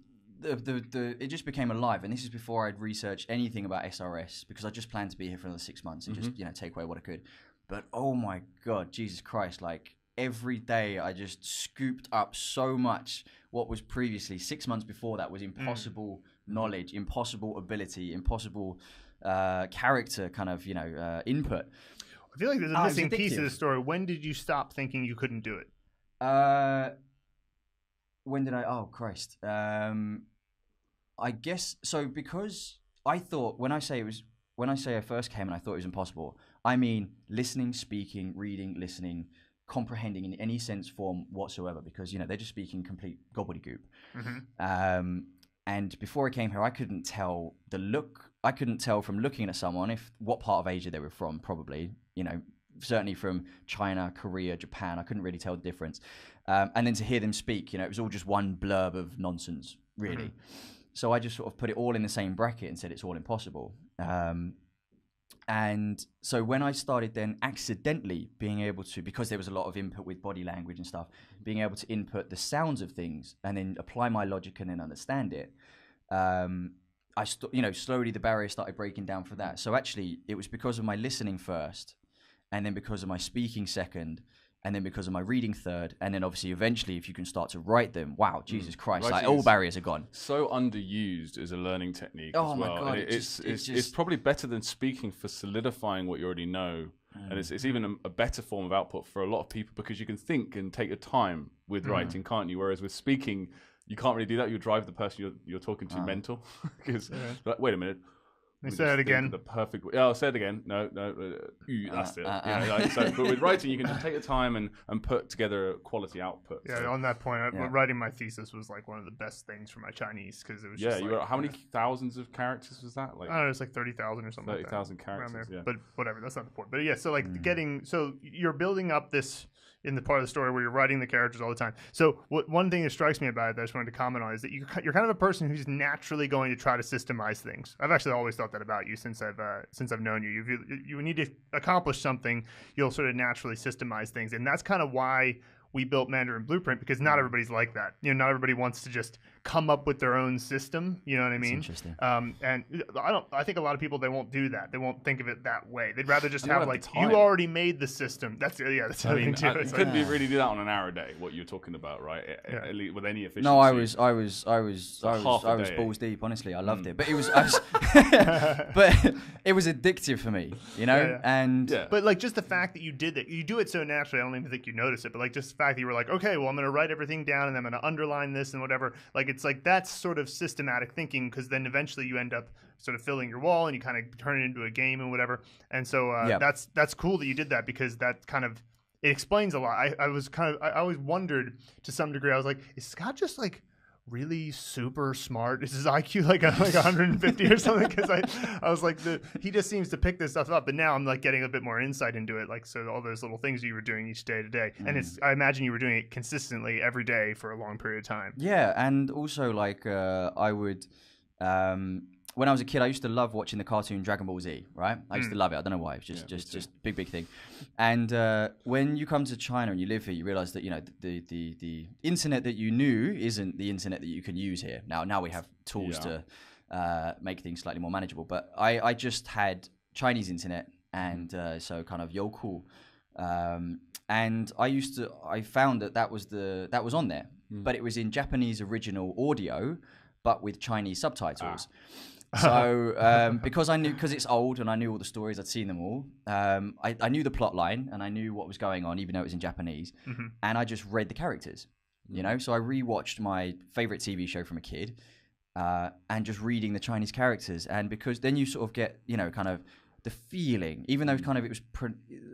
it just became alive, and this is before I'd researched anything about SRS, because I just planned to be here for another 6 months and just, you know, take away what I could. But oh my God, Jesus Christ, like every day I just scooped up so much what was previously 6 months before that was impossible knowledge, impossible ability, impossible character kind of, you know, input. I feel like there's a missing piece of the story. When did you stop thinking you couldn't do it? When did I? Oh Christ! I guess so, because I thought when I say I first came and I thought it was impossible, I mean listening, speaking, reading, listening, comprehending in any sense, form whatsoever, because, you know, they're just speaking complete gobbledygook. And before I came here, I couldn't tell the look. I couldn't tell from looking at someone what part of Asia they were from, probably, you know, certainly from China, Korea, Japan. I couldn't really tell the difference. And then to hear them speak, you know, it was all just one blurb of nonsense, really. So I just sort of put it all in the same bracket and said it's all impossible. And so when I started then accidentally being able to, because there was a lot of input with body language and stuff, being able to input the sounds of things and then apply my logic and then understand it, you know, slowly the barrier started breaking down for that. So actually, it was because of my listening first, and then because of my speaking second, and then because of my reading third, and then obviously eventually, if you can start to write them, wow, Jesus Christ, like all barriers are gone. So underused as a learning technique as well. My God, it's probably better than speaking for solidifying what you already know. And it's even a better form of output for a lot of people, because you can think and take your time with writing, can't you? Whereas with speaking, you can't really do that. You drive the person you're talking to mental. Because, like, wait a minute. Say it again. The perfect. I'll say it again. No, that's it. But with writing, you can just take the time and put together a quality output. Yeah, on that point, writing my thesis was like one of the best things for my Chinese, because it was just you wrote, how many thousands of characters was that? Like, I don't know, it's like 30,000 or something. 30,000 characters. Yeah. But whatever, that's not the point. But yeah, so like so you're building up this in the part of the story where you're writing the characters all the time. So one thing that strikes me about it that I just wanted to comment on is that you're kind of a person who's naturally going to try to systemize things. I've actually always thought that about you since I've known you. You need to accomplish something, you'll sort of naturally systemize things, and that's kind of why we built Mandarin Blueprint, because not everybody's like that. You know, not everybody wants to just come up with their own system. You know what I mean? Interesting. And I think a lot of people, they won't do that. They won't think of it that way. They'd rather just have like, you already made the system. That's the other thing too. You couldn't really do that on an hour a day. What you're talking about, right? At least with any efficiency. No, I was balls deep. Honestly, I loved it, but it was, but it was addictive for me. You know, But like just the fact that you did that, you do it so naturally. I don't even think you notice it. But like just the fact that you were like, okay, well, I'm going to write everything down and I'm going to underline this and whatever. Like, it's like that's sort of systematic thinking, because then eventually you end up sort of filling your wall and you kind of turn it into a game and whatever. And so that's cool that you did that, because that kind of it explains a lot. I always wondered to some degree. I was like, is Scott just like really super smart? Is his IQ like 150 or something? Because I was like, he just seems to pick this stuff up. But now I'm like getting a bit more insight into it. Like, so all those little things you were doing each day to day, and I imagine you were doing it consistently every day for a long period of time. Yeah, and also like I would. When I was a kid, I used to love watching the cartoon Dragon Ball Z, right? I used to love it. I don't know why. It's just big thing. And when you come to China and you live here, you realize that, you know, the internet that you knew isn't the internet that you can use here. Now we have tools to make things slightly more manageable. But I just had Chinese internet, and so kind of Youku. And I found that was on there, but it was in Japanese original audio, but with Chinese subtitles. So because it's old and I knew all the stories, I'd seen them all. I knew the plot line and I knew what was going on, even though it was in Japanese. And I just read the characters, you know. So I rewatched my favorite TV show from a kid, and just reading the Chinese characters. And because then you sort of get, you know, kind of the feeling, even though kind of it was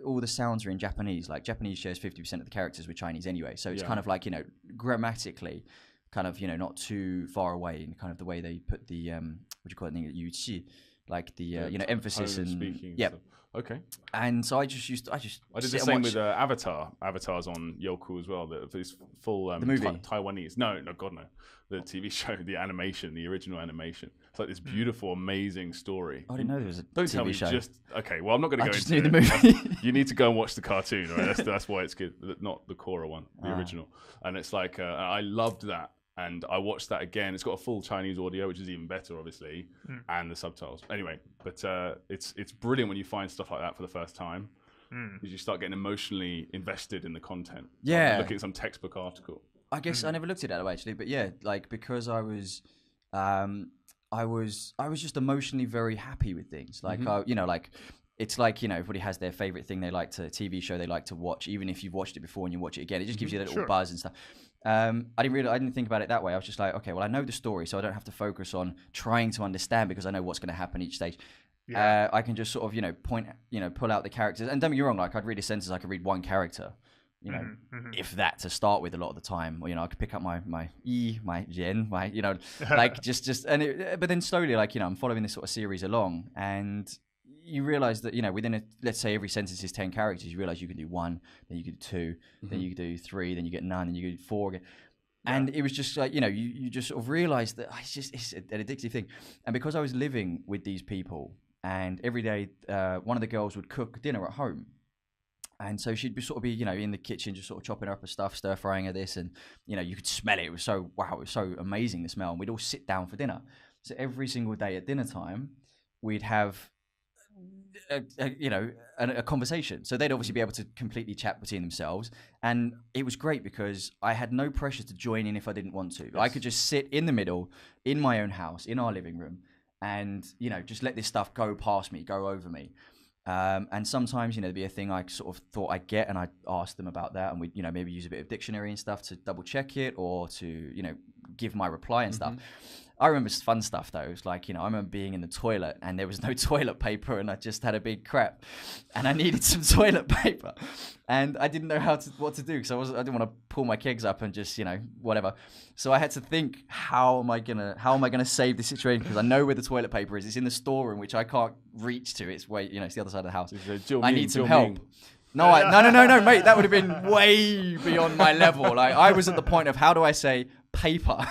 all the sounds are in Japanese. Like Japanese shares 50% of the characters with Chinese anyway, so it's kind of like, you know, grammatically, kind of, you know, not too far away in kind of the way they put the what do you call it, yu qi, like the you know, emphasis and speaking. Yeah. Okay. And so I did the same with Avatar. Avatar's on Youku as well. It's full the movie Taiwanese. No, God no. The TV show, the animation, the original animation. It's like this beautiful, amazing story. I didn't know there was a Don't TV tell me show. Okay, well, I'm not going to go into it. The movie. You need to go and watch the cartoon. Right? That's why it's good. Not the Korra one, the original. And it's like I loved that. And I watched that again. It's got a full Chinese audio, which is even better, obviously, and the subtitles. Anyway, but it's brilliant when you find stuff like that for the first time, because you start getting emotionally invested in the content. Yeah, like looking at some textbook article. I guess I never looked at it that way actually, but yeah, like because I was just emotionally very happy with things. Like you know, like. It's like, you know, everybody has their favorite thing TV show they like to watch, even if you've watched it before and you watch it again. It just gives you that little buzz and stuff. I didn't think about it that way. I was just like, okay, well, I know the story, so I don't have to focus on trying to understand because I know what's going to happen each stage. Yeah. I can just sort of, you know, pull out the characters. And don't get me wrong, like I'd read a sentence, I could read one character, you know, if that to start with a lot of the time. Or, you know, I could pick up my YING, you know, like but then slowly, like, you know, I'm following this sort of series along, and you realize that, you know, within let's say every sentence is 10 characters, you realize you can do 1, then you can do 2, then you can do 3, then you get 9, then you can do 4 again. And it was just like, you know, you just sort of realize that it's an addictive thing. And because I was living with these people, and every day one of the girls would cook dinner at home. And so she'd sort of be, you know, in the kitchen, just sort of chopping up her stuff, stir frying her this, and, you know, you could smell it. It was so, wow, it was so amazing, the smell. And we'd all sit down for dinner. So every single day at dinner time, we'd have a conversation. So they'd obviously be able to completely chat between themselves, and it was great because I had no pressure to join in if I didn't want to. Yes. I could just sit in the middle in my own house, in our living room, and, you know, just let this stuff go past me, go over me. And sometimes, you know, there'd be a thing I sort of thought I'd get, and I'd ask them about that, and we'd, you know, maybe use a bit of dictionary and stuff to double check it, or to, you know, give my reply and stuff. I remember fun stuff though. It was like, you know, I remember being in the toilet and there was no toilet paper, and I just had a big crap, and I needed some toilet paper, and I didn't know what to do because I didn't want to pull my kegs up and just, you know, whatever. So I had to think, how am I gonna save the situation, because I know where the toilet paper is. It's in the storeroom, which I can't reach to. It's you know, it's the other side of the house. I need some help. No, mate, that would have been way beyond my level. Like, I was at the point of, how do I say paper?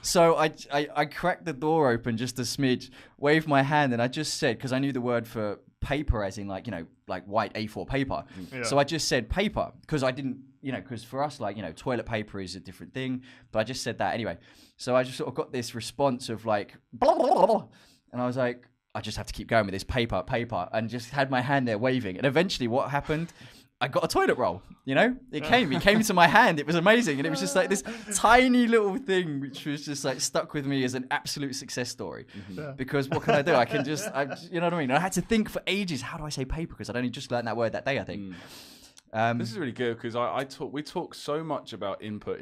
So I cracked the door open just a smidge, waved my hand, and I just said, because I knew the word for paper as in, like, you know, like white A4 paper. Yeah. So I just said paper, because I didn't, you know, because for us, like, you know, toilet paper is a different thing, but I just said that anyway. So I just sort of got this response of like, blah, blah, blah, blah. And I was like, I just have to keep going with this paper, and just had my hand there waving. And eventually what happened, I got a toilet roll, you know, it came into my hand. It was amazing. And it was just like this tiny little thing, which was just like stuck with me as an absolute success story. Because what can I do? I can just, you know what I mean? I had to think for ages, how do I say paper? Because I'd only just learned that word that day, I think. This is really good, because we talk so much about input,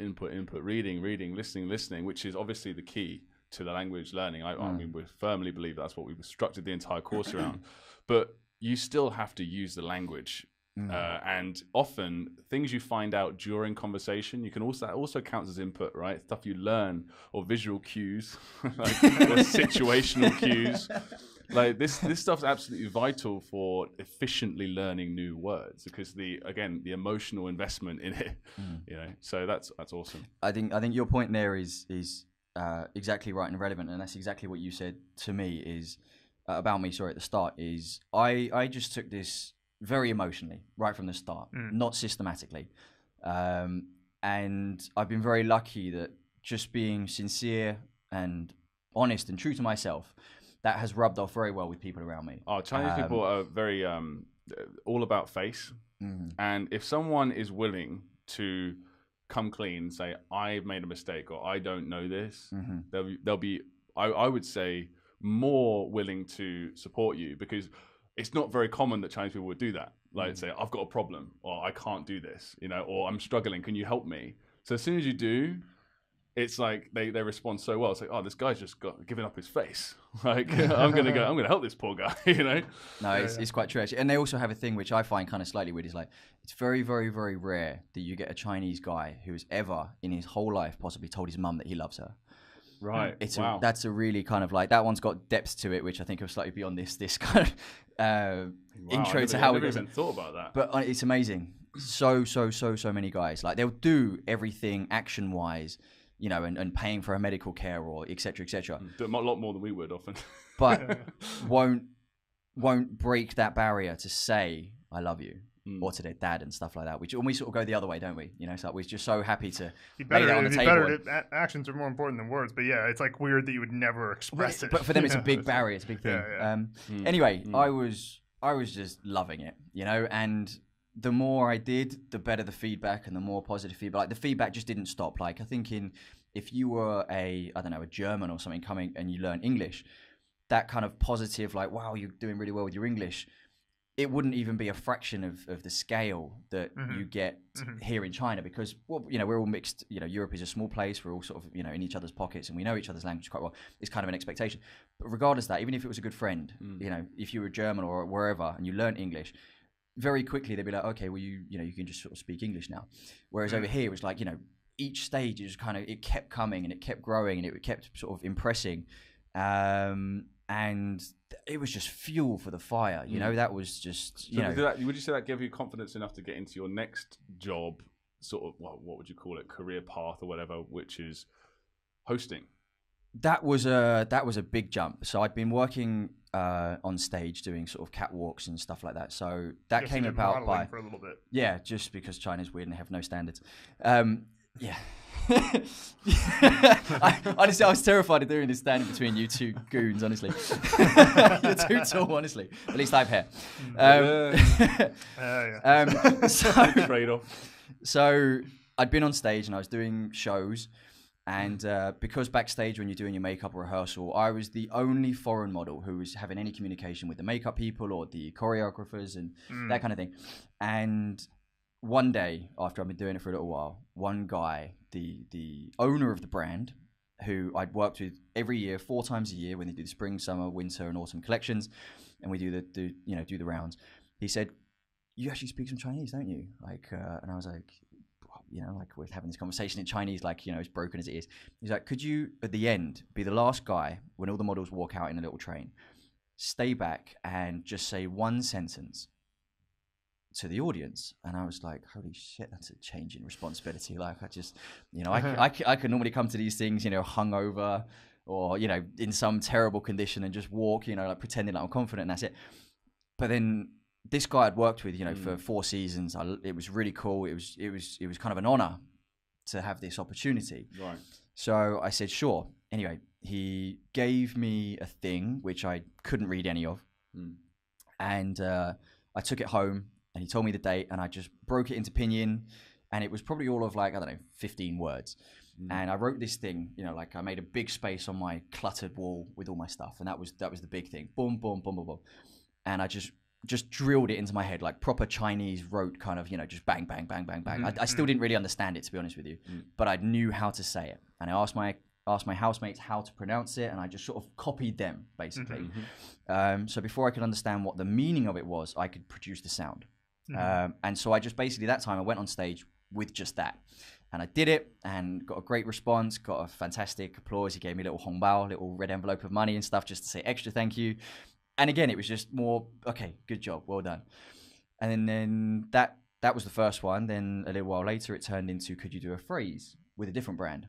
reading, listening, which is obviously the key to the language learning. I mean, we firmly believe that's what we've structured the entire course around. But you still have to use the language And often things you find out during conversation, you can also counts as input, right? Stuff you learn, or visual cues, like, or situational cues. Like this stuff's absolutely vital for efficiently learning new words, because the emotional investment in it, you know. So that's awesome. I think your point there is exactly right and relevant, and that's exactly what you said to me is about me. Sorry, at the start is I just took this very emotionally right from the start, not systematically, and I've been very lucky that just being sincere and honest and true to myself, that has rubbed off very well with people around me. Oh, Chinese people are very all about face, and if someone is willing to come clean and say, I've made a mistake, or I don't know this, they'll be I would say more willing to support you, because it's not very common that Chinese people would do that. Like say, I've got a problem, or I can't do this, you know, or I'm struggling, can you help me? So as soon as you do, it's like they respond so well. It's like, oh, this guy's just given up his face. Like, I'm gonna help this poor guy, you know? No, it's quite true actually. And they also have a thing which I find kind of slightly weird, is like, it's very, very, very rare that you get a Chinese guy who has ever in his whole life possibly told his mum that he loves her. Right. That's a really kind of like, that one's got depth to it, which I think are slightly beyond this kind of intro to how we even thought about that. But it's amazing. So many guys, like, they'll do everything action wise, you know, and paying for her medical care, or et cetera, et cetera. Do a lot more than we would often. But won't break that barrier to say I love you, or to their dad and stuff like that. And we sort of go the other way, don't we? You know, it's like we're just so happy to lay that on the table. Actions are more important than words, but yeah, it's like weird that you would never express it. But for them, it's a big barrier. It's a big thing. Anyway, I was just loving it, you know, and the more I did, the better the feedback, and the more positive feedback. Like, the feedback just didn't stop. Like, I think if you were a German or something coming and you learn English, that kind of positive, like, wow, you're doing really well with your English, it wouldn't even be a fraction of the scale that you get here in China, because, well, you know, we're all mixed. You know, Europe is a small place. We're all sort of, you know, in each other's pockets, and we know each other's language quite well. It's kind of an expectation. But regardless of that, even if it was a good friend, you know, if you were German or wherever and you learned English, very quickly they'd be like, okay, well, you know, you can just sort of speak English now. Whereas over here, it was like, you know, each stage is kind of, it kept coming and it kept growing and it kept sort of impressing. And it was just fuel for the fire, you know. That was just, you know. Would you say that gave you confidence enough to get into your next job, sort of, what would you call it, career path or whatever, which is hosting? That was a big jump. So I'd been working on stage doing sort of catwalks and stuff like that. So that came about by for a little bit. Yeah, just because China's weird and they have no standards. Yeah. Honestly, I was terrified of doing this standing between you two goons, honestly. You're too tall, honestly. At least I have hair. So I'd been on stage and I was doing shows, and because backstage when you're doing your makeup rehearsal, I was the only foreign model who was having any communication with the makeup people or the choreographers and that kind of thing. And one day, after I've been doing it for a little while, one guy, the owner of the brand, who I'd worked with every year, 4 times a year when they do the spring, summer, winter, and autumn collections, and we do the rounds, he said, "You actually speak some Chinese, don't you?" Like, and I was like, you know, like, we're having this conversation in Chinese, like, you know, as broken as it is. He's like, "Could you, at the end, be the last guy when all the models walk out in a little train, stay back and just say one sentence to the audience?" And I was like, holy shit, that's a change in responsibility. Like, I just, you know, I could normally come to these things, you know, hungover or, you know, in some terrible condition and just walk, you know, like pretending like I'm confident and that's it. But then this guy I'd worked with, you know, for 4 seasons, it was really cool. It was kind of an honor to have this opportunity. Right. So I said, sure. Anyway, he gave me a thing, which I couldn't read any of. And I took it home. And he told me the date, and I just broke it into pinyin, and it was probably all of, like, I don't know, 15 words. And I wrote this thing, you know, like, I made a big space on my cluttered wall with all my stuff, and that was the big thing. Boom, boom, boom, boom, boom. And I just drilled it into my head, like proper Chinese rote kind of, you know, just bang, bang, bang, bang, bang. I still didn't really understand it, to be honest with you, but I knew how to say it. And I asked my housemates how to pronounce it, and I just sort of copied them, basically. So before I could understand what the meaning of it was, I could produce the sound. And so I just basically, that time I went on stage with just that. And I did it and got a great response, got a fantastic applause. He gave me a little hongbao, little red envelope of money and stuff just to say extra thank you. And again, it was just more, okay, good job, well done. And then that was the first one. Then a little while later, it turned into, could you do a phrase with a different brand?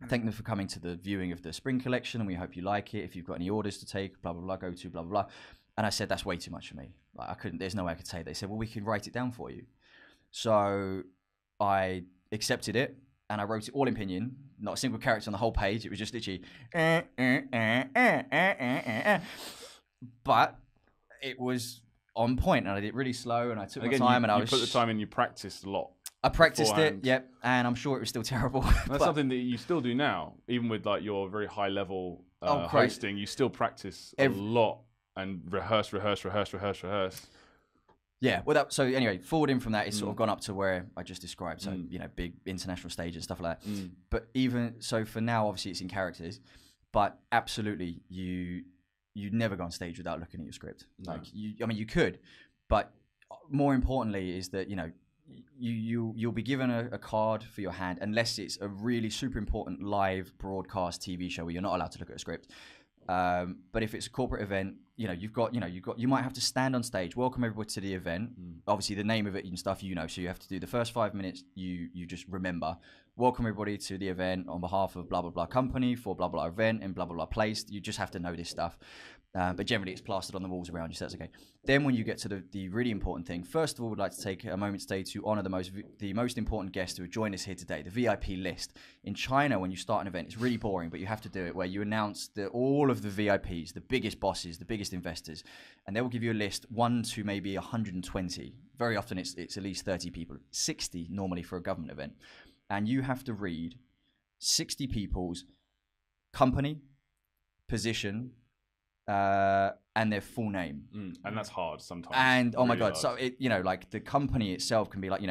Thank them for coming to the viewing of the spring collection, and we hope you like it. If you've got any orders to take, blah, blah, blah, go to blah, blah, blah. And I said, that's way too much for me. Like, I couldn't, there's no way I could say it. They said, well, we can write it down for you. So I accepted it, and I wrote it all in pinyin, not a single character on the whole page. It was just literally but it was on point, and I did it really slow, and I took my time. You put the time in, you practiced a lot. I practiced beforehand. It, yep, and I'm sure it was still terrible. That's something that you still do now, even with like your very high level hosting. You still practice a lot and rehearse. Yeah, well, so anyway, forwarding from that, it's sort of gone up to where I just described. So, you know, big international stage and stuff like that. But even so, for now, obviously, it's in characters. But absolutely, you'd never go on stage without looking at your script. No. Like, I mean, you could, but more importantly, is that you'll be given a card for your hand, unless it's a really super important live broadcast TV show where you're not allowed to look at a script. But if it's a corporate event, you might have to stand on stage, welcome everybody to the event. Obviously the name of it and stuff, so you have to do the first 5 minutes, you just remember, welcome everybody to the event on behalf of blah, blah, blah company for blah, blah, event in blah, blah, blah place. You just have to know this stuff. But generally it's plastered on the walls around you, so that's okay. Then when you get to the really important thing, first of all, we'd like to take a moment today to honor the most important guests who have joined us here today, the VIP list. In China, when you start an event, it's really boring, but you have to do it, where you announce all of the VIPs, the biggest bosses, the biggest investors, and they will give you a list, 1 to maybe 120. Very often it's at least 30 people, 60 normally for a government event. And you have to read 60 people's company, position, and their full name. And that's hard sometimes. And oh my God, so it, like the company itself can be like,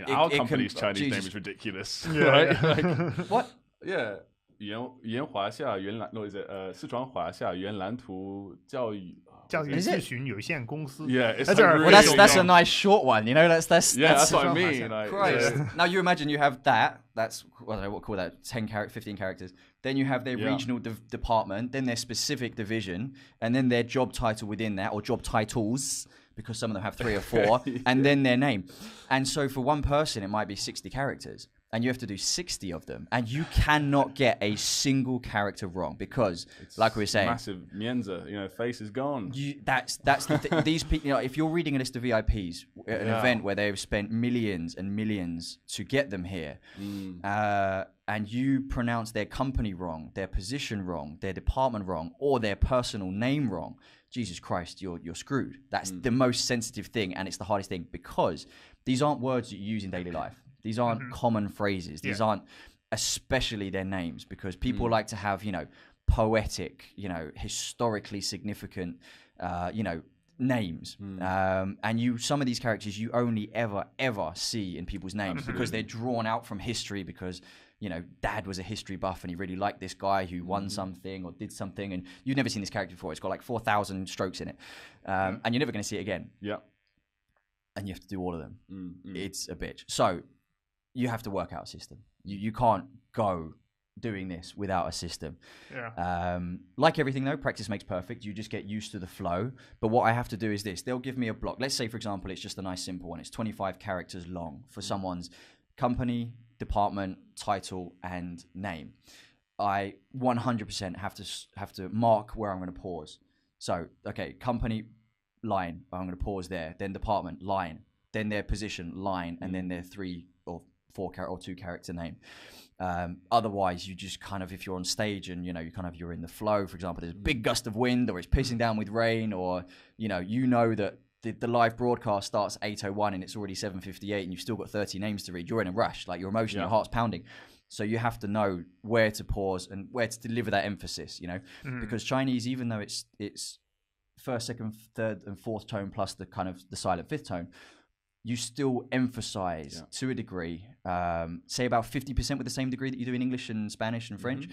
our company's Chinese name is ridiculous. Yeah, right? Like, what? Yeah. 延华夏原蓝 no is it 四川华夏原蓝图教育咨询有限公司 Yeah, it's that's like really that's a nice short one, that's what I mean. Like, Christ. Now you imagine you have that's I don't know what call that, 15 characters. Then you have their regional department, then their specific division, and then their job title within that, or job titles, because some of them have 3 or 4, and then their name. And so for one person, it might be 60 characters. And you have to do 60 of them, and you cannot get a single character wrong, because, like we were saying, massive mienza, face is gone. That's the these people. If you're reading a list of VIPs at an event where they've spent millions and millions to get them here, and you pronounce their company wrong, their position wrong, their department wrong, or their personal name wrong, Jesus Christ, you're screwed. That's the most sensitive thing, and it's the hardest thing, because these aren't words that you use in daily life. These aren't common phrases. These aren't, especially their names, because people like to have, poetic, historically significant, names. And some of these characters you only ever see in people's names because they're drawn out from history, because, dad was a history buff and he really liked this guy who won something or did something, and you've never seen this character before. It's got like 4,000 strokes in it. And you're never going to see it again. Yeah. And you have to do all of them. It's a bitch. So you have to work out a system. You can't go doing this without a system. Like everything though, practice makes perfect. You just get used to the flow. But what I have to do is this. They'll give me a block. Let's say, for example, it's just a nice simple one. It's 25 characters long for someone's company, department, title, and name. I 100% have to mark where I'm going to pause. So, okay, company, line, I'm going to pause there. Then department, line. Then their position, line. And then their 3 or 4 or 2 character name. Otherwise, you just kind of, if you're on stage and, you're in the flow, for example, there's a big gust of wind, or it's pissing down with rain, or, that the live broadcast starts 8:01 and it's already 7:58 and you've still got 30 names to read. You're in a rush, like your emotion, your heart's pounding. So you have to know where to pause and where to deliver that emphasis, because Chinese, even though it's first, second, third, and fourth tone plus the kind of the silent fifth tone, you still emphasize to a degree, say about 50% with the same degree that you do in English and Spanish and French,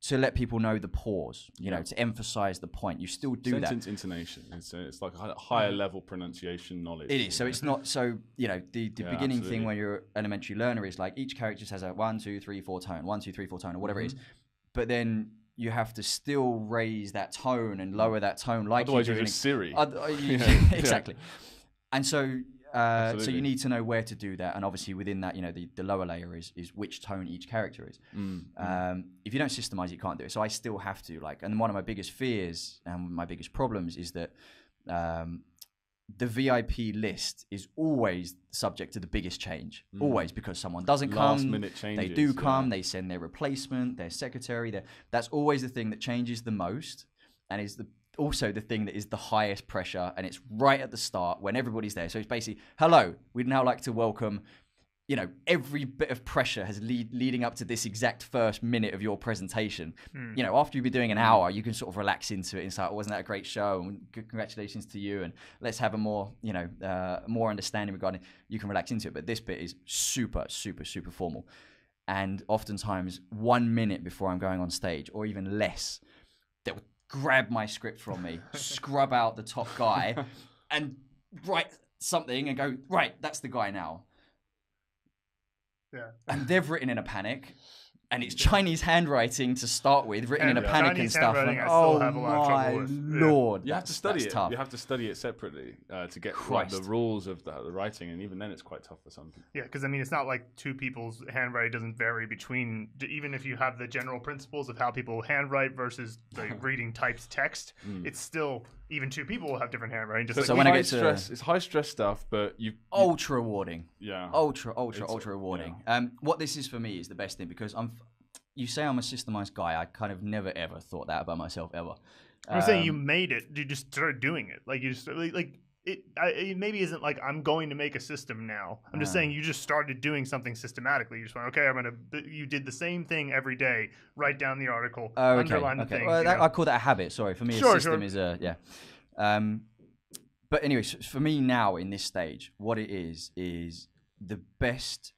to let people know the pause, you know, to emphasize the point. You still do that. Sentence intonation. It's like a higher level pronunciation knowledge. It is. So it's not so, you know, the beginning thing when you're an elementary learner is like each character just has a 1, 2, 3, 4 tone, 1, 2, 3, 4 tone, or whatever it is. But then you have to still raise that tone and lower that tone, like otherwise you're just Siri. Exactly. And so. So you need to know where to do that, and obviously within that, you know, the lower layer is which tone each character is. If you don't systemize it, you can't do it. So I still have to, like, and one of my biggest fears and my biggest problems is that the VIP list is always subject to the biggest change, always, because someone doesn't Last come, minute changes, they do come, they send their replacement, their secretary. That's always the thing that changes the most, and is also the thing that is the highest pressure, and it's right at the start when everybody's there. So it's basically, hello, we'd now like to welcome, you know, every bit of pressure has leading up to this exact first minute of your presentation. You know, after you've been doing an hour, you can sort of relax into it. It's like, oh, wasn't that a great show? And congratulations to you. And let's have a more, you know, more understanding regarding, you can relax into it. But this bit is super, super, super formal. And oftentimes 1 minute before I'm going on stage, or even less, they'll grab my script from me, scrub out the top guy, and write something and go, right, that's the guy now. Yeah. And they've written in a panic, and it's Chinese handwriting to start with, written in a panic Chinese and stuff. And, oh my Lord. You have to study it. Tough. You have to study it separately to get like, the rules of the writing, and even then it's quite tough for some people. Yeah, because I mean, it's not like two people's handwriting doesn't vary between, even if you have the general principles of how people handwrite versus like reading typed text, it's still, even two people will have different handwriting. Just so like when I get stress, it's high stress stuff, but ultra rewarding. Yeah. Ultra rewarding. Yeah. What this is for me is the best thing, because you say I'm a systemized guy. I kind of never ever thought that about myself ever. I'm saying you made it. You just started doing it. Like you just like it. It maybe isn't like I'm going to make a system now. I'm just saying you just started doing something systematically. You just went, okay, you did the same thing every day. Write down the article. Underline the thing. Well, I call that a habit. Sorry, for me, a system is a But anyway, for me now in this stage, what it is the best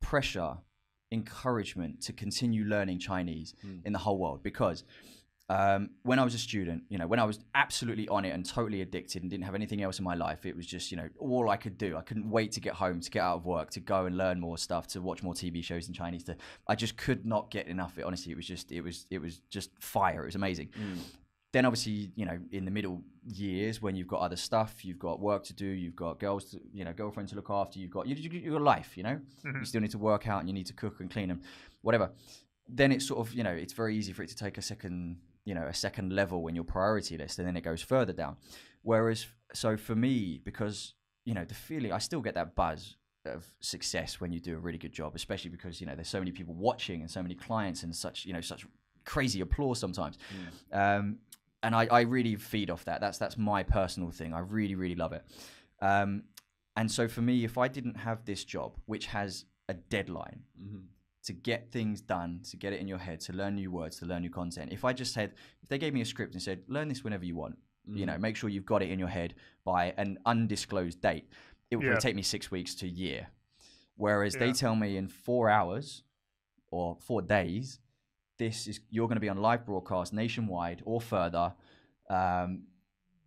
pressure, encouragement to continue learning Chinese in the whole world. Because when I was a student, you know, when I was absolutely on it and totally addicted and didn't have anything else in my life, it was just, you know, all I could do. I couldn't wait to get home, to get out of work, to go and learn more stuff, to watch more TV shows in Chinese. I just could not get enough of it. Honestly, it was just fire. It was amazing. Then obviously, you know, in the middle years when you've got other stuff, you've got work to do, you've got girlfriend to look after, you've got your life, you know, you still need to work out and you need to cook and clean and whatever. Then it's sort of, you know, it's very easy for it to take a second level in your priority list, and then it goes further down. Whereas, so for me, because, you know, the feeling, I still get that buzz of success when you do a really good job, especially because, you know, there's so many people watching and so many clients and such, you know, such crazy applause sometimes. And I really feed off that. That's my personal thing. I really, really love it. And so for me, if I didn't have this job, which has a deadline to get things done, to get it in your head, to learn new words, to learn new content, if they gave me a script and said, learn this whenever you want, you know, make sure you've got it in your head by an undisclosed date, it would probably take me 6 weeks to a year. Whereas they tell me in 4 hours or 4 days, you're going to be on live broadcast nationwide or further,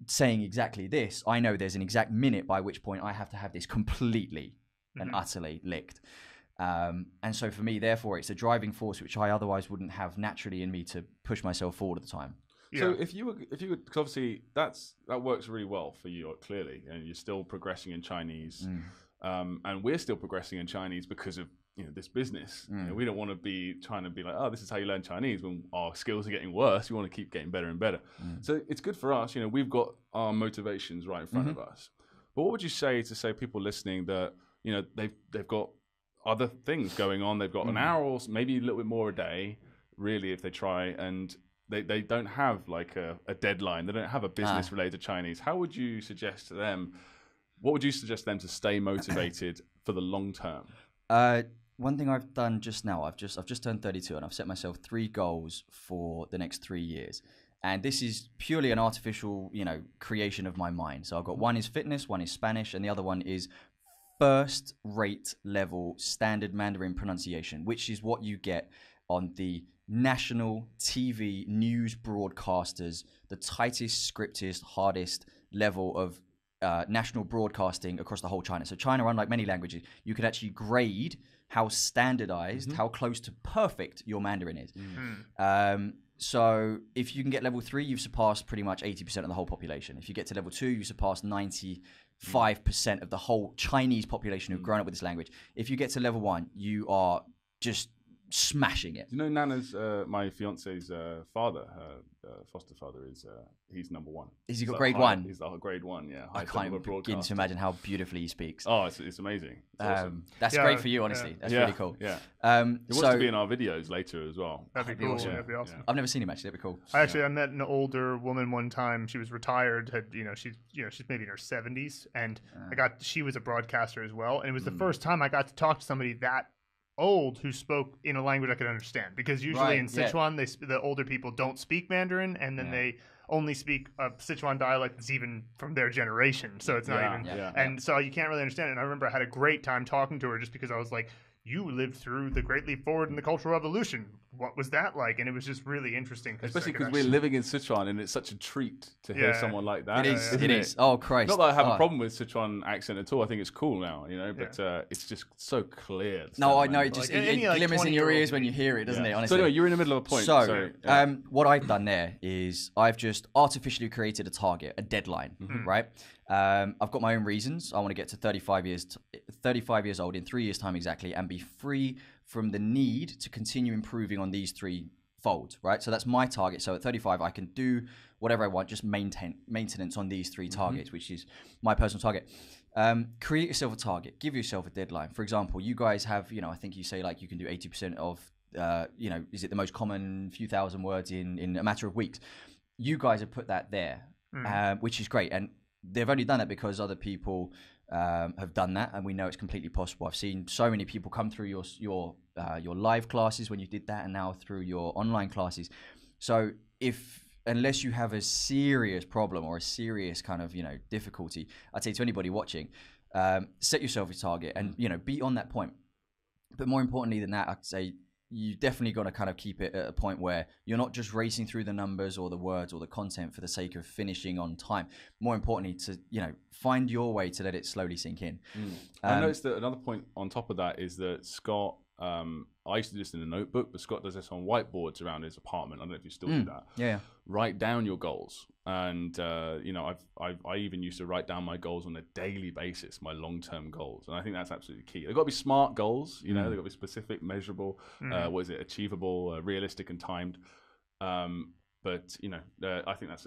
saying exactly this. I know there's an exact minute by which point I have to have this completely and utterly licked. And so for me, therefore, it's a driving force which I otherwise wouldn't have naturally in me to push myself forward at the time. Yeah. So if you were, because obviously that works really well for you, clearly, and you're still progressing in Chinese, and we're still progressing in Chinese because of, you know, this business. You know, we don't want to be trying to be like, oh, this is how you learn Chinese, when our skills are getting worse. We want to keep getting better and better. So it's good for us. You know, we've got our motivations right in front of us. But what would you say to people listening that, you know, they've got other things going on? They've got an hour or maybe a little bit more a day, really, if they try, and they don't have like a deadline. They don't have a business related to Chinese. How would you suggest to them? What would you suggest them to stay motivated for the long term? One thing I've done just now, I've just turned 32, and I've set myself 3 goals for the next 3 years. And this is purely an artificial, you know, creation of my mind. So I've got, one is fitness, one is Spanish, and the other one is first-rate level standard Mandarin pronunciation, which is what you get on the national TV news broadcasters, the tightest, scriptest, hardest level of national broadcasting across the whole China. So China, unlike many languages, you can actually grade how standardized, how close to perfect your Mandarin is. So if you can get level 3, you've surpassed pretty much 80% of the whole population. If you get to level 2, you surpass 95% of the whole Chinese population who've grown up with this language. If you get to level 1, you are just smashing it. Do you know Nana's, my fiance's father, foster father, is he's number 1. Has he got grade 1? He's grade 1, yeah. I can't even begin to imagine how beautifully he speaks. Oh, it's amazing. It's awesome. That's great for you, honestly. That's really cool. Yeah. He wants to be in our videos later as well. That'd be cool. That'd be awesome. I've never seen him actually. That'd be cool. I met an older woman one time. She was retired. She's maybe in her 70s, and she was a broadcaster as well. And it was the first time I got to talk to somebody that old who spoke in a language I could understand, because usually in Sichuan the older people don't speak Mandarin, and then they only speak a Sichuan dialect that's even from their generation, so it's not and so you can't really understand it. And I remember I had a great time talking to her just because I was like, you lived through the Great Leap Forward and the Cultural Revolution. What was that like? And it was just really interesting. Especially because we're living in Sichuan, and it's such a treat to hear someone like that. It is. Oh, Christ. Not that I have a problem with Sichuan accent at all. I think it's cool now, but it's just so clear. No, I know. It just it glimmers in your ears when you hear it, doesn't it? Honestly. So anyway, you're in the middle of a point. So, what I've done there is I've just artificially created a target, a deadline, right? I've got my own reasons. I want to get to 35 years old in 3 years' time exactly, and be free from the need to continue improving on these 3 folds, right? So that's my target. So at 35, I can do whatever I want, just maintenance on these 3 targets, which is my personal target. Create yourself a target. Give yourself a deadline. For example, you guys have, I think you say like you can do 80% of, is it the most common few thousand words in a matter of weeks? You guys have put that there, which is great. And they've only done it because other people have done that, and we know it's completely possible. I've seen so many people come through your live classes when you did that, and now through your online classes. So unless you have a serious problem or a serious kind of difficulty, I'd say to anybody watching, set yourself a target and be on that point. But more importantly than that, I'd say you definitely got to kind of keep it at a point where you're not just racing through the numbers or the words or the content for the sake of finishing on time. More importantly, to find your way to let it slowly sink in. I noticed that another point on top of that is that Scott, I used to do this in a notebook, but Scott does this on whiteboards around his apartment. I don't know if you still do that. Yeah. Write down your goals, and I even used to write down my goals on a daily basis, my long-term goals, and I think that's absolutely key. They've got to be smart goals, they've got to be specific, measurable, achievable, realistic, and timed. But I think that's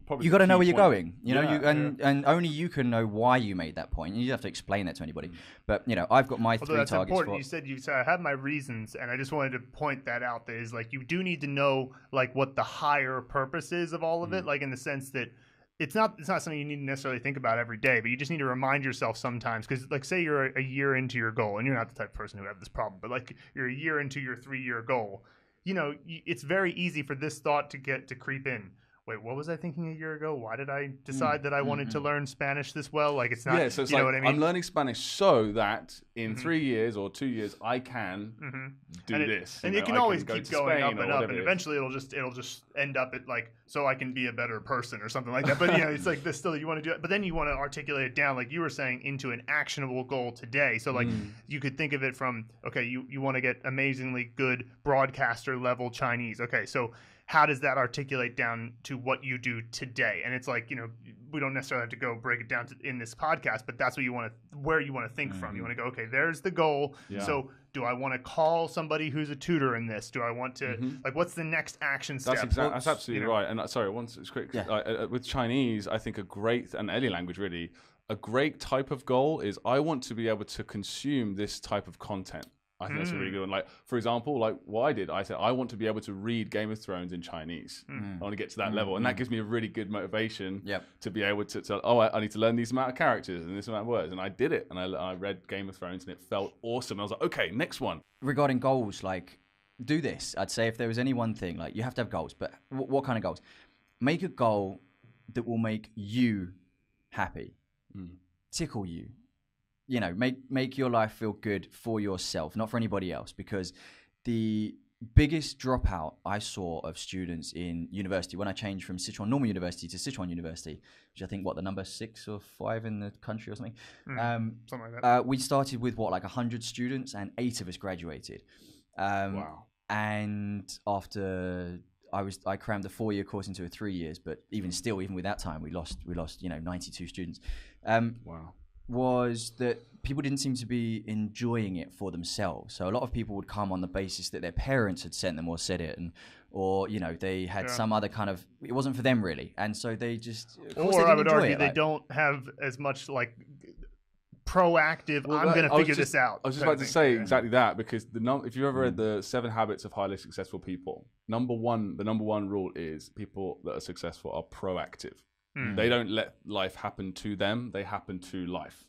probably you got to know where you're going. And only you can know why you made that point. You don't have to explain that to anybody. But I've got my 3 that's targets. Important. You said I have my reasons, and I just wanted to point that out. That is you do need to know what the higher purpose is of all of it. Like in the sense that it's not something you need to necessarily think about every day, but you just need to remind yourself sometimes. Because say you're a year into your goal, and you're not the type of person who have this problem, but you're a year into your 3-year goal. It's very easy for this thought to creep in. Wait, what was I thinking a year ago? Why did I decide that I wanted to learn Spanish this well? It's not, so it's you know what I mean? I'm learning Spanish so that in 3 years or 2 years, I can do this. And it can always keep going up and up, and eventually it'll just end up at so I can be a better person or something like that. But it's this still, you want to do it, but then you want to articulate it down, like you were saying, into an actionable goal today. So you could think of it from, okay, you want to get amazingly good broadcaster level Chinese. Okay, so how does that articulate down to what you do today? And it's we don't necessarily have to go break it down in this podcast, but that's what where you want to think from. You want to go, okay, there's the goal. Yeah. So do I want to call somebody who's a tutor in this? Do I want to, what's the next action step? That's absolutely right. And sorry, once it's quick, with Chinese, I think and any language really, a great type of goal is I want to be able to consume this type of content. I think that's a really good one. For example, what I did, I said, I want to be able to read Game of Thrones in Chinese. I want to get to that level. And that gives me a really good motivation to be able to, I need to learn these amount of characters and this amount of words. And I did it. And I read Game of Thrones and it felt awesome. I was like, okay, next one. Regarding goals, do this. I'd say if there was any one thing, you have to have goals. But what kind of goals? Make a goal that will make you happy. Tickle you. Make your life feel good for yourself, not for anybody else, because the biggest dropout I saw of students in university when I changed from Sichuan Normal University to Sichuan University, which I think the number 6 or 5 in the country or something. Something like that. We started with like 100 students, and 8 of us graduated. Wow. And after I crammed the 4-year course into a 3 years, but even with that time, we lost 92 students. Wow. Was that people didn't seem to be enjoying it for themselves. So a lot of people would come on the basis that their parents had sent them or said it, or they had some other kind of, it wasn't for them really, and so they just. Or I would argue they don't have as much like proactive. I'm going to figure this out. I was just about to say exactly that, because if you've ever read the 7 Habits of Highly Successful People, the number one rule is people that are successful are proactive. They don't let life happen to them; they happen to life.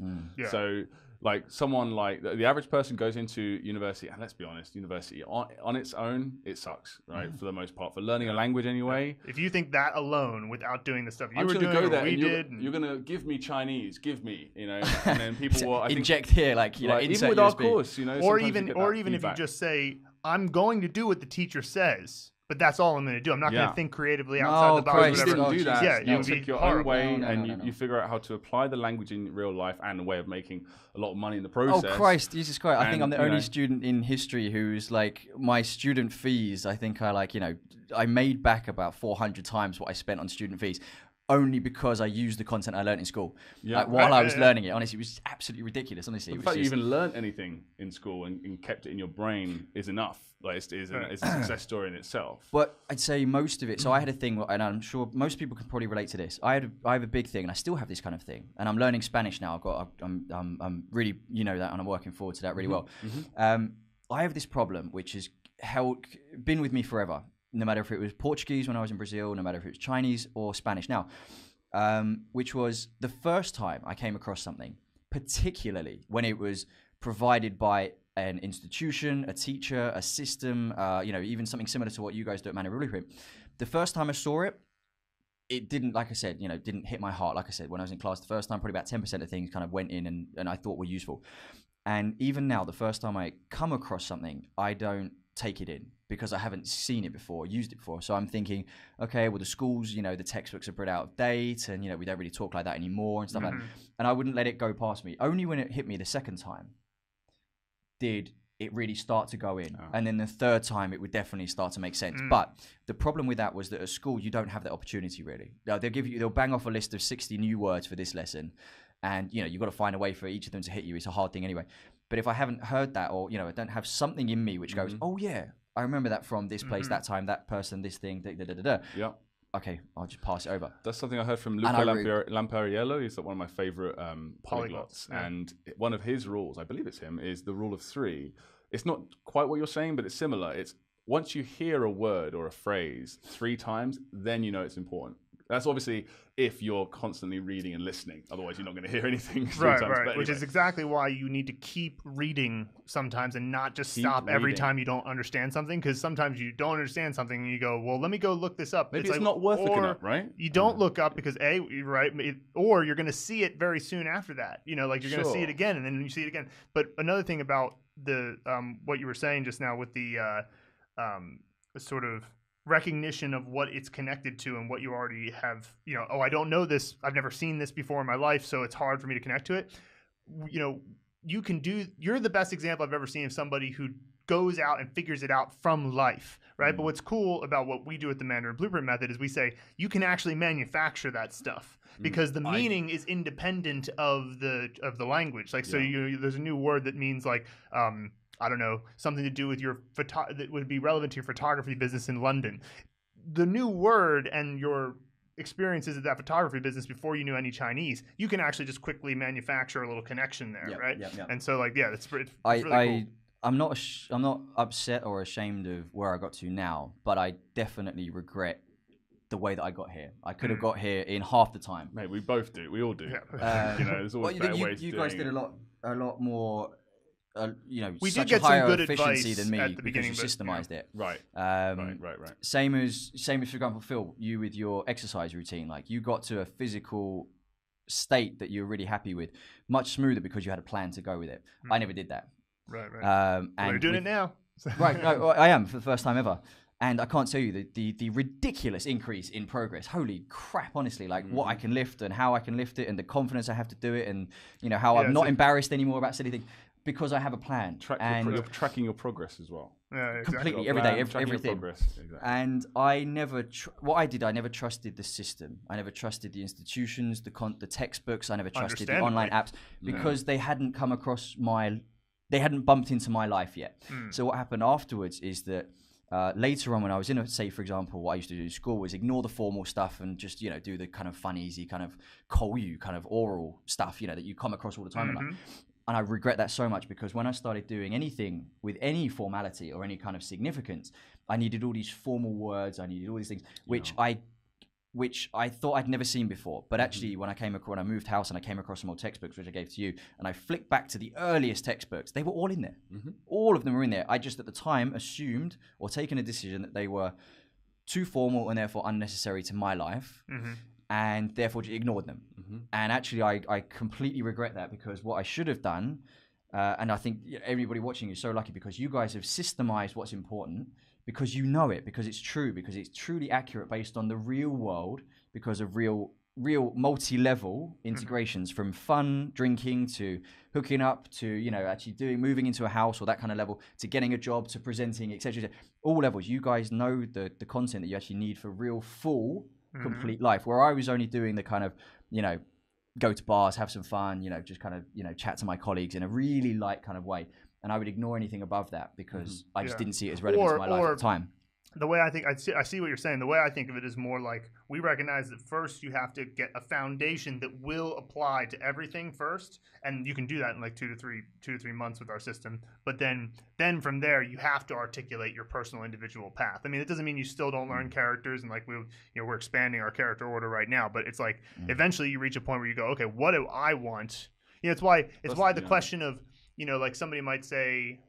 So, like someone like the average person goes into university, and let's be honest, university on its own, it sucks, right? For the most part, for learning a language anyway. If you think that alone, without doing the stuff you were doing, go there we did, you're gonna give me Chinese, give me, and then people will inject here, even with our course, or even if you just say, I'm going to do what the teacher says. But that's all I'm going to do. I'm not going to think creatively outside the box. Christ, you didn't do that. Yeah, you take your own way, and you figure out how to apply the language in real life, and a way of making a lot of money in the process. Oh Christ, Jesus Christ! I think I'm the only student in history who's like, my student fees. I think I made back about 400 times what I spent on student fees, only because I used the content I learned in school. While I was learning it, honestly, it was absolutely ridiculous. Honestly, the fact you even learned anything in school and kept it in your brain is enough. Like it's a success story in itself. But I'd say most of it. So I had a thing, and I'm sure most people can probably relate to this. I have a big thing, and I still have this kind of thing. And I'm learning Spanish now. I'm really that, and I'm working forward to that really well. I have this problem which has been with me forever. No matter if it was Portuguese when I was in Brazil, no matter if it was Chinese or Spanish now, which was the first time I came across something, particularly when it was provided by an institution, a teacher, a system, even something similar to what you guys do at Mandarin Blueprint. The first time I saw it, it didn't, like I said, didn't hit my heart. Like I said, when I was in class the first time, probably about 10% of things kind of went in and I thought were useful. And even now, the first time I come across something, I don't take it in, because I haven't seen it before, used it before. So I'm thinking, okay, well, the schools, the textbooks are pretty out of date, and, we don't really talk like that anymore and stuff like that. And I wouldn't let it go past me. Only when it hit me the second time did it really start to go in. And then the third time, it would definitely start to make sense. But the problem with that was that at school, you don't have that opportunity, really. They'll bang off a list of 60 new words for this lesson. And, you've got to find a way for each of them to hit you. It's a hard thing anyway. But if I haven't heard that, or, I don't have something in me which goes, oh, yeah, I remember that from this place, that time, that person, this thing, Yeah. Okay, I'll just pass it over. That's something I heard from Luke Neale Lampariello. He's one of my favorite polyglots. Yeah. And one of his rules, I believe it's him, is the rule of 3. It's not quite what you're saying, but it's similar. It's once you hear a word or a phrase 3 times, then it's important. That's obviously if you're constantly reading and listening. Otherwise, you're not going to hear anything. Right. Anyway. Which is exactly why you need to keep reading sometimes, and not just stop every time you don't understand something. Because sometimes you don't understand something and you go, well, let me go look this up. Maybe it's not worth looking up, right? You don't look up because or you're going to see it very soon after that. You're going to see it again, and then you see it again. But another thing about the what you were saying just now with the sort of recognition of what it's connected to and what you already have, I don't know this, I've never seen this before in my life, so it's hard for me to connect to it. You're the best example I've ever seen of somebody who goes out and figures it out from life, right? But what's cool about what we do at the Mandarin Blueprint Method is we say you can actually manufacture that stuff, because the meaning is independent of the language. Like, so there's a new word that means like, I don't know, something to do with your that would be relevant to your photography business in London. The new word and your experiences of that photography business before you knew any Chinese, you can actually just quickly manufacture a little connection there, right? Yeah. And so, like, it's really cool. I'm not upset or ashamed of where I got to now, but I definitely regret the way that I got here. I could have got here in half the time. Mate, we both do. We all do. Yeah. There's always better ways. You guys did a lot more. We such did get a higher some good efficiency advice than me at the beginning, because you systemized it. Right. Same as for example, Phil, you with your exercise routine, like you got to a physical state that you're really happy with, much smoother because you had a plan to go with it. I never did that. Right. And we're doing it now. Right, no, I am for the first time ever. And I can't tell you the ridiculous increase in progress. Holy crap, honestly, like what I can lift and how I can lift it and the confidence I have to do it and, you know, how I'm not embarrassed anymore about silly things because I have a plan. You're tracking your progress as well. Yeah, exactly. Completely, every day, everything. Exactly. And I never, I never trusted the system. I never trusted the institutions, the textbooks. I never trusted the online apps because they hadn't come across they hadn't bumped into my life yet. So what happened afterwards is that later on when I was in, say, for example, what I used to do in school was ignore the formal stuff and just, you know, do the kind of fun, easy kind of kind of oral stuff, you know, that you come across all the time in life. And I regret that so much because when I started doing anything with any formality or any kind of significance, I needed all these formal words. I needed all these things, which I thought I'd never seen before. But actually, when I moved house and I came across some old textbooks, which I gave to you, and I flicked back to the earliest textbooks, they were all in there. All of them were in there. I just at the time assumed or taken a decision that they were too formal and therefore unnecessary to my life. And therefore ignored them. And actually, I completely regret that because what I should have done, and I think everybody watching is so lucky because you guys have systemized what's important because you know it, because it's true, because it's truly accurate based on the real world, because of real multi-level integrations from fun, drinking, to hooking up, to, you know, actually moving into a house or that kind of level, to getting a job, to presenting, etc. All levels. You guys know the content that you actually need for real full complete life, where I was only doing the kind of, you know, go to bars, have some fun, you know, just kind of, you know, chat to my colleagues in a really light kind of way. And I would ignore anything above that because I just didn't see it as relevant to my life at the time. The way I think, I see what you're saying. The way I think of it is more like we recognize that first you have to get a foundation that will apply to everything first, and you can do that in like 2 to 3 months with our system. But then from there you have to articulate your personal individual path. I mean, it doesn't mean you still don't learn characters, and like we're expanding our character order right now. But it's like eventually you reach a point where you go, okay, what do I want? You know, it's why the question of, you know, like somebody might say,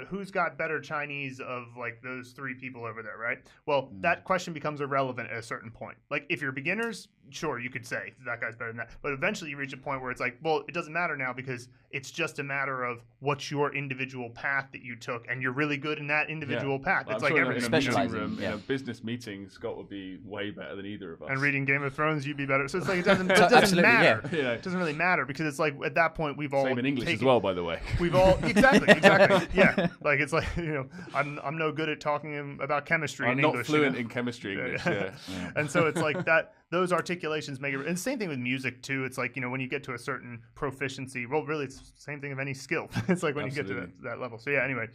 who's got better Chinese of like those 3 people over there, right? Well, that question becomes irrelevant at a certain point. Like if you're beginners, sure, you could say that guy's better than that. But eventually you reach a point where it's like, well, it doesn't matter now because it's just a matter of what's your individual path that you took, and you're really good in that individual path. Well, it's like every in a business meeting, Scott would be way better than either of us. And reading Game of Thrones, you'd be better. So it's like it doesn't matter. Yeah. It doesn't really matter because it's like at that point we've all same in English as well, by the way. We've all exactly. Yeah. Like it's like, you know, I'm no good at talking about chemistry in English. I'm not fluent in chemistry English. Yeah. And so it's like that. Those articulations make it, and same thing with music too. It's like, you know, when you get to a certain proficiency, well, really, it's the same thing of any skill. It's like when you get to that level. So yeah. Anyway,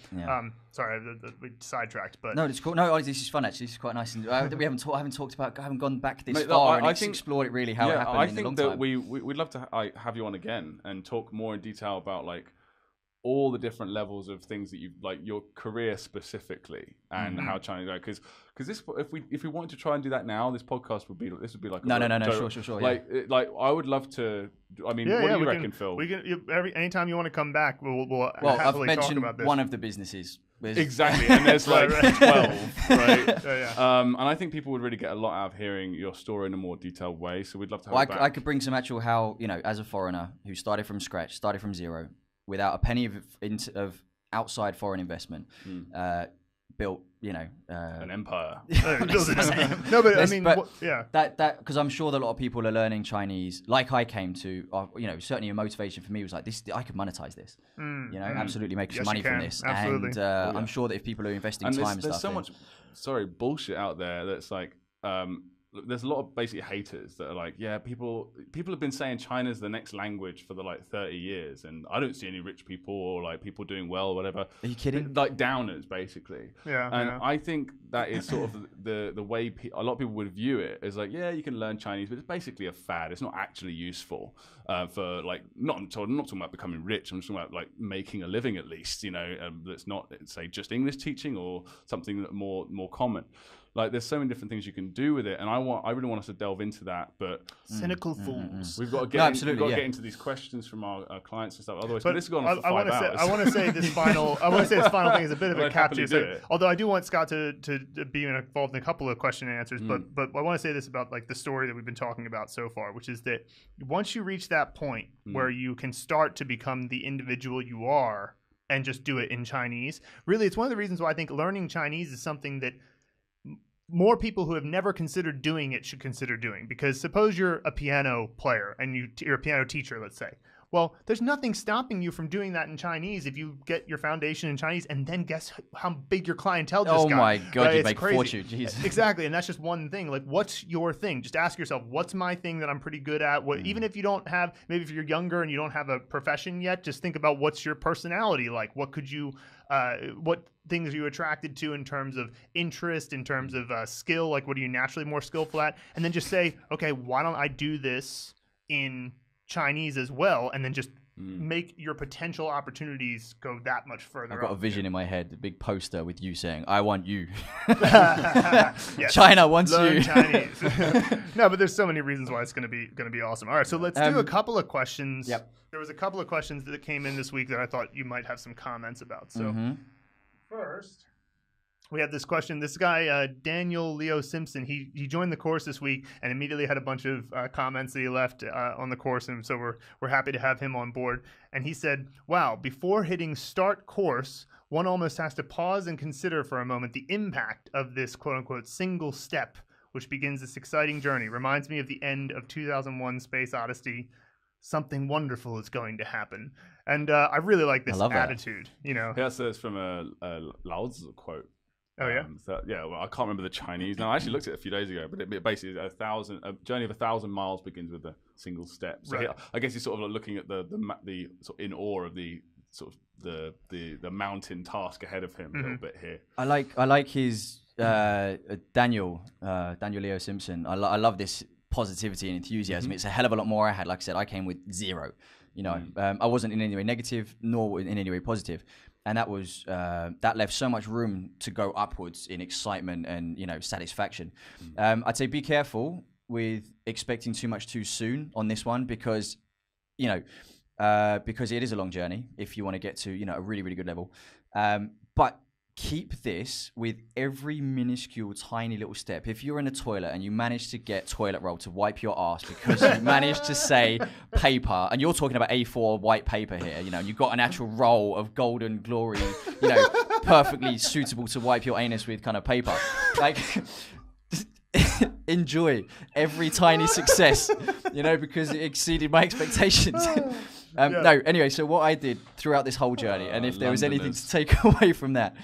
sorry, we sidetracked, but no, it's cool. No, this is fun actually. This is quite nice. We haven't talked about, haven't gone back this far and explored it really how it happened. I think that we'd love to have you on again and talk more in detail about like all the different levels of things that you like, your career specifically, and how China go. Because this, if we wanted to try and do that now, this podcast would be like no, sure. Like I would love to. I mean, what do you reckon, Phil? We can anytime you want to come back, we'll I've mentioned talk about this. One of the businesses. Exactly, and there's like 12, right? And I think people would really get a lot out of hearing your story in a more detailed way. So we'd love to have you back. I could bring some actual how, you know, as a foreigner who started from scratch, started from zero, without a penny of outside foreign investment, built, you know, an empire. No, but I mean, that because I'm sure that a lot of people are learning Chinese, like I came to. You know, certainly a motivation for me was like, this, I could monetize this. You know, absolutely make some money from this. Absolutely. And I'm sure that if people are investing time and stuff, there's so much, bullshit out there that's like. There's a lot of basically haters that are like, yeah, people have been saying China's the next language for the like 30 years, and I don't see any rich people or like people doing well or whatever. Are you kidding? Like downers, basically. Yeah. And I think that is sort of the way a lot of people would view it as like, yeah, you can learn Chinese, but it's basically a fad. It's not actually useful for like I'm not talking about becoming rich. I'm just talking about like making a living at least. You know, that's not say just English teaching or something that more common. Like there's so many different things you can do with it, and I really want us to delve into that. But cynical fools. We've got to get into these questions from our clients and stuff. Otherwise, but this has gone on for 5 hours. I want to say this final. thing is a bit of a capture. Although I do want Scott to be involved in a couple of question and answers. But I want to say this about like the story that we've been talking about so far, which is that once you reach that point where you can start to become the individual you are, and just do it in Chinese. Really, it's one of the reasons why I think learning Chinese is something that more people who have never considered doing it should consider doing. Because suppose you're a piano player and you're a piano teacher, let's say. Well, there's nothing stopping you from doing that in Chinese if you get your foundation in Chinese, and then guess how big your clientele just got. Oh my God, right? you make fortune. Jeez. Exactly, and that's just one thing. Like, what's your thing? Just ask yourself, what's my thing that I'm pretty good at? Even if you don't have, maybe if you're younger and you don't have a profession yet, just think about what's your personality like. What could you, what things are you attracted to in terms of interest, in terms of skill? Like, what are you naturally more skillful at? And then just say, okay, why don't I do this in Chinese as well, and then just make your potential opportunities go that much further. I've got a vision in my head, a big poster with you saying, "I want you." Yes. China wants Learn you. Chinese. No, but there's so many reasons why it's going to be awesome. All right, so let's do a couple of questions. Yep. There was a couple of questions that came in this week that I thought you might have some comments about. So first, we have this question. This guy, Daniel Leo Simpson, he joined the course this week and immediately had a bunch of comments that he left on the course, and so we're happy to have him on board. And he said, "Wow, before hitting start course, one almost has to pause and consider for a moment the impact of this quote-unquote single step, which begins this exciting journey. Reminds me of the end of 2001 Space Odyssey. Something wonderful is going to happen." And I really like this attitude. You know, yeah, so it's from a Lao Tzu quote. Oh yeah. So yeah, well, I can't remember the Chinese. No, I actually looked at it a few days ago, but it basically a journey of 1,000 miles begins with a single step. So right. I guess you're sort of like looking at the sort of in awe of the sort of the mountain task ahead of him a little bit here. I like his Daniel Leo Simpson. I love this positivity and enthusiasm. It's a hell of a lot more I had. Like I said, I came with zero. You know, I wasn't in any way negative nor in any way positive. And that was that left so much room to go upwards in excitement and, you know, satisfaction. I'd say be careful with expecting too much too soon on this one, because, you know, because it is a long journey if you want to get to, you know, a really, really good level. But keep this with every minuscule, tiny little step. If you're in a toilet and you manage to get toilet roll to wipe your ass because you managed to say paper, and you're talking about A4 white paper here, you know, and you've got an actual roll of golden glory, you know, perfectly suitable to wipe your anus with kind of paper. Like, enjoy every tiny success, you know, because it exceeded my expectations. No, anyway, so what I did throughout this whole journey, and if there was anything to take away from that,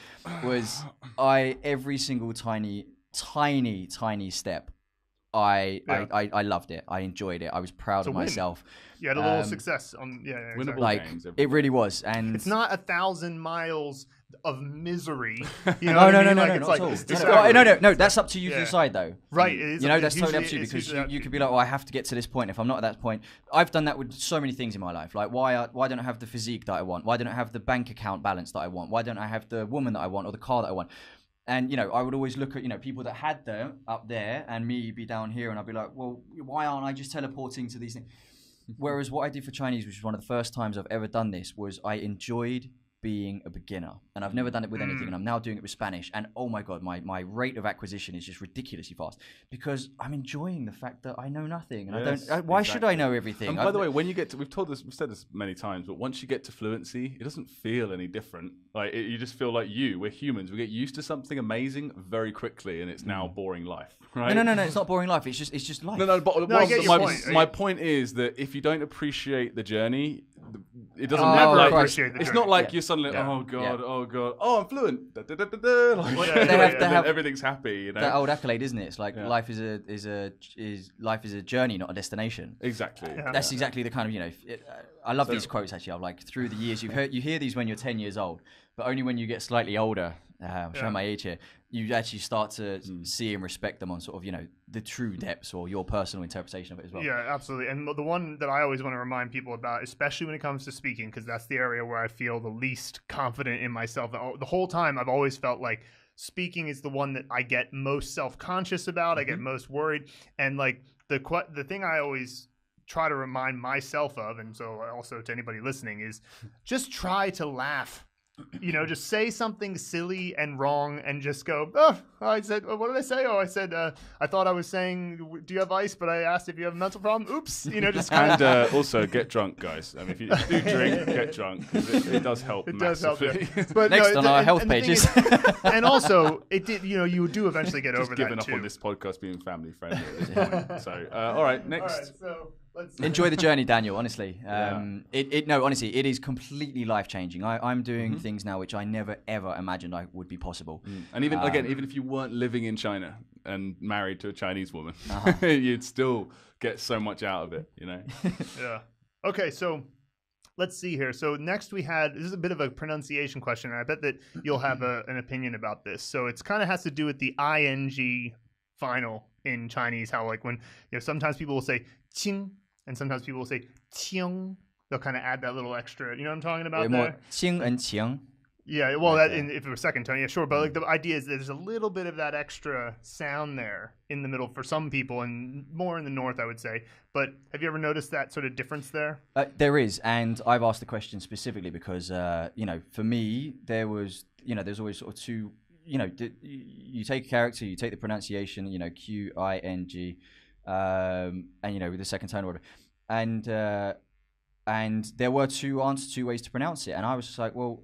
was every single tiny step, I loved it. I enjoyed it. I was proud of myself. You had a little success on, winnable exactly. games. It really was, and it's not 1,000 miles of misery. You know no, no. That's up to you to decide, though. Right. It is, you know, that's totally up to you, because you could be like, "Oh, I have to get to this point. If I'm not at that point," I've done that with so many things in my life. Like, why don't I have the physique that I want? Why don't I have the bank account balance that I want? Why don't I have the woman that I want or the car that I want? And, you know, I would always look at, you know, people that had them up there and me be down here, and I'd be like, well, why aren't I just teleporting to these things? Whereas what I did for Chinese, which was one of the first times I've ever done this, was I enjoyed being a beginner, and I've never done it with anything, and I'm now doing it with Spanish, and oh my God, my rate of acquisition is just ridiculously fast, because I'm enjoying the fact that I know nothing, and why should I know everything? And by the way, when you get to, we've said this many times, but once you get to fluency, it doesn't feel any different. Like, you just feel like we're humans. We get used to something amazing very quickly, and it's now boring life, right? No, it's not boring life. It's just life. My point is that if you don't appreciate the journey, it doesn't appreciate the journey. It's not like you're suddenly, oh God, I'm fluent. Everything's happy. You know, that old accolade, isn't it? It's like life is a journey, not a destination. Exactly. That's exactly the kind of, you know. I love these quotes actually. I'm like, through the years, you hear these when you're 10 years old, but only when you get slightly older. I'm showing my age here. You actually start to see and respect them on sort of, you know, the true depths or your personal interpretation of it as well. Yeah, absolutely. And the one that I always want to remind people about, especially when it comes to speaking, because that's the area where I feel the least confident in myself. The whole time I've always felt like speaking is the one that I get most self-conscious about. I get most worried. And like the thing I always try to remind myself of, and so also to anybody listening, is just try to laugh just say something silly and wrong and just go, oh, I said, what did I say? Oh, I said, I thought I was saying, do you have ice? But I asked if you have a mental problem. Oops. Just and also get drunk, guys. I mean, if you do drink, get drunk. It does help. It massively. Does help. Yeah. But next on our health pages. And also, it did. You do eventually get over that too. Giving up on this podcast being family friendly at this point. So, all right, next. All right, so let's enjoy the journey, Daniel. Honestly, honestly, it is completely life changing. I'm doing things now which I never ever imagined I would be possible. And even if you weren't living in China and married to a Chinese woman, you'd still get so much out of it. Yeah. Okay, so let's see here. So next this is a bit of a pronunciation question, and I bet that you'll have an opinion about this. So it's kind of has to do with the ing final in Chinese, how like when sometimes people will say qing and sometimes people will say qing. They'll kind of add that little extra, you know what I'm talking about there? Qing and qing. Yeah, well, if it was second tone, yeah, sure. But like the idea is that there's a little bit of that extra sound there in the middle for some people, and more in the north, I would say. But have you ever noticed that sort of difference there? There is, and I've asked the question specifically because, for me, there's always sort of two. You take a character, you take the pronunciation, QÍNG, and with the second tone order, and there were two ways to pronounce it, and I was just like, well,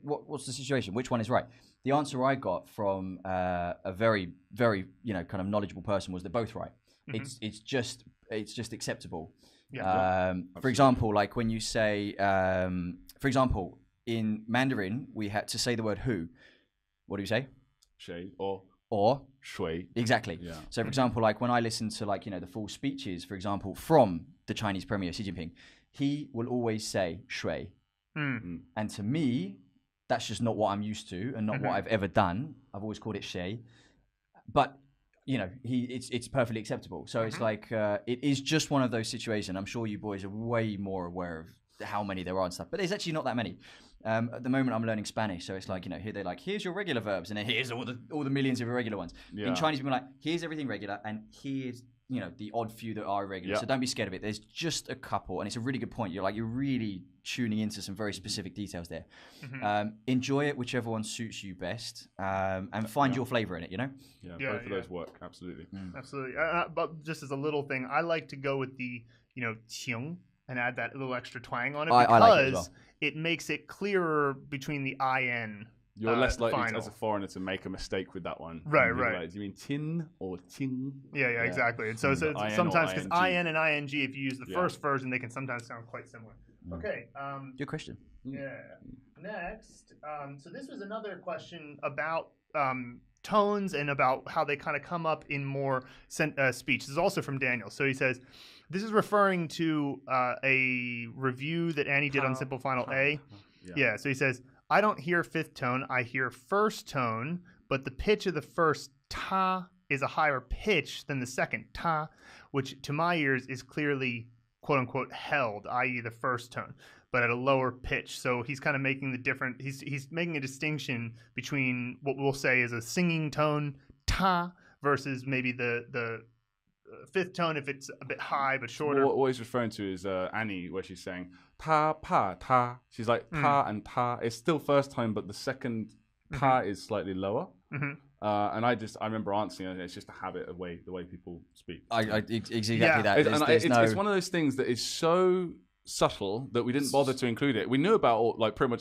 what's the situation? Which one is right? The answer I got from a very, very, kind of knowledgeable person was they're both right. It's just acceptable. Yeah. For example, like when you say, for example, in Mandarin, we had to say the word who. What do you say? Shui or shui. Exactly. Yeah. So, for example, like when I listen to the full speeches, for example, from the Chinese Premier Xi Jinping, he will always say shui. And to me, that's just not what I'm used to and not what I've ever done. I've always called it shui. But, it's perfectly acceptable. So it's like, it is just one of those situations. I'm sure you boys are way more aware of how many there are and stuff, but there's actually not that many. At the moment, I'm learning Spanish, so it's like, here they're like, here's your regular verbs, and then here's all the millions of irregular ones. Yeah. In Chinese, people are like, here's everything regular, and here's the odd few that are irregular. Yeah. So don't be scared of it. There's just a couple, and it's a really good point. You're really tuning into some very specific details there. Enjoy it, whichever one suits you best, and find your flavor in it. Yeah, both of those work absolutely. Absolutely. But just as a little thing, I like to go with the qing and add that little extra twang on it because I like it as well. It makes it clearer between the in. You're less likely as a foreigner to make a mistake with that one. Right. Like, do you mean tin or ting? Yeah, exactly. And so sometimes because in and ing, if you use the first version, they can sometimes sound quite similar. Okay. Good question. Yeah. Next, so this was another question about tones and about how they kind of come up in more speech. This is also from Daniel. So he says, this is referring to a review that Annie did on Simple Final A. Yeah, so he says, I don't hear fifth tone, I hear first tone, but the pitch of the first ta is a higher pitch than the second ta, which to my ears is clearly, quote unquote, held, i.e. the first tone, but at a lower pitch. So he's kind of making he's making a distinction between what we'll say is a singing tone, ta, versus maybe the fifth tone if it's a bit high but shorter. What he's referring to is Annie, where she's saying ta pa ta. She's like ta and ta. It's still first tone, but the second ta is slightly lower. And I remember answering it. It's just a habit of the way people speak. Exactly that. It's one of those things that is so subtle that we didn't bother to include it. We knew about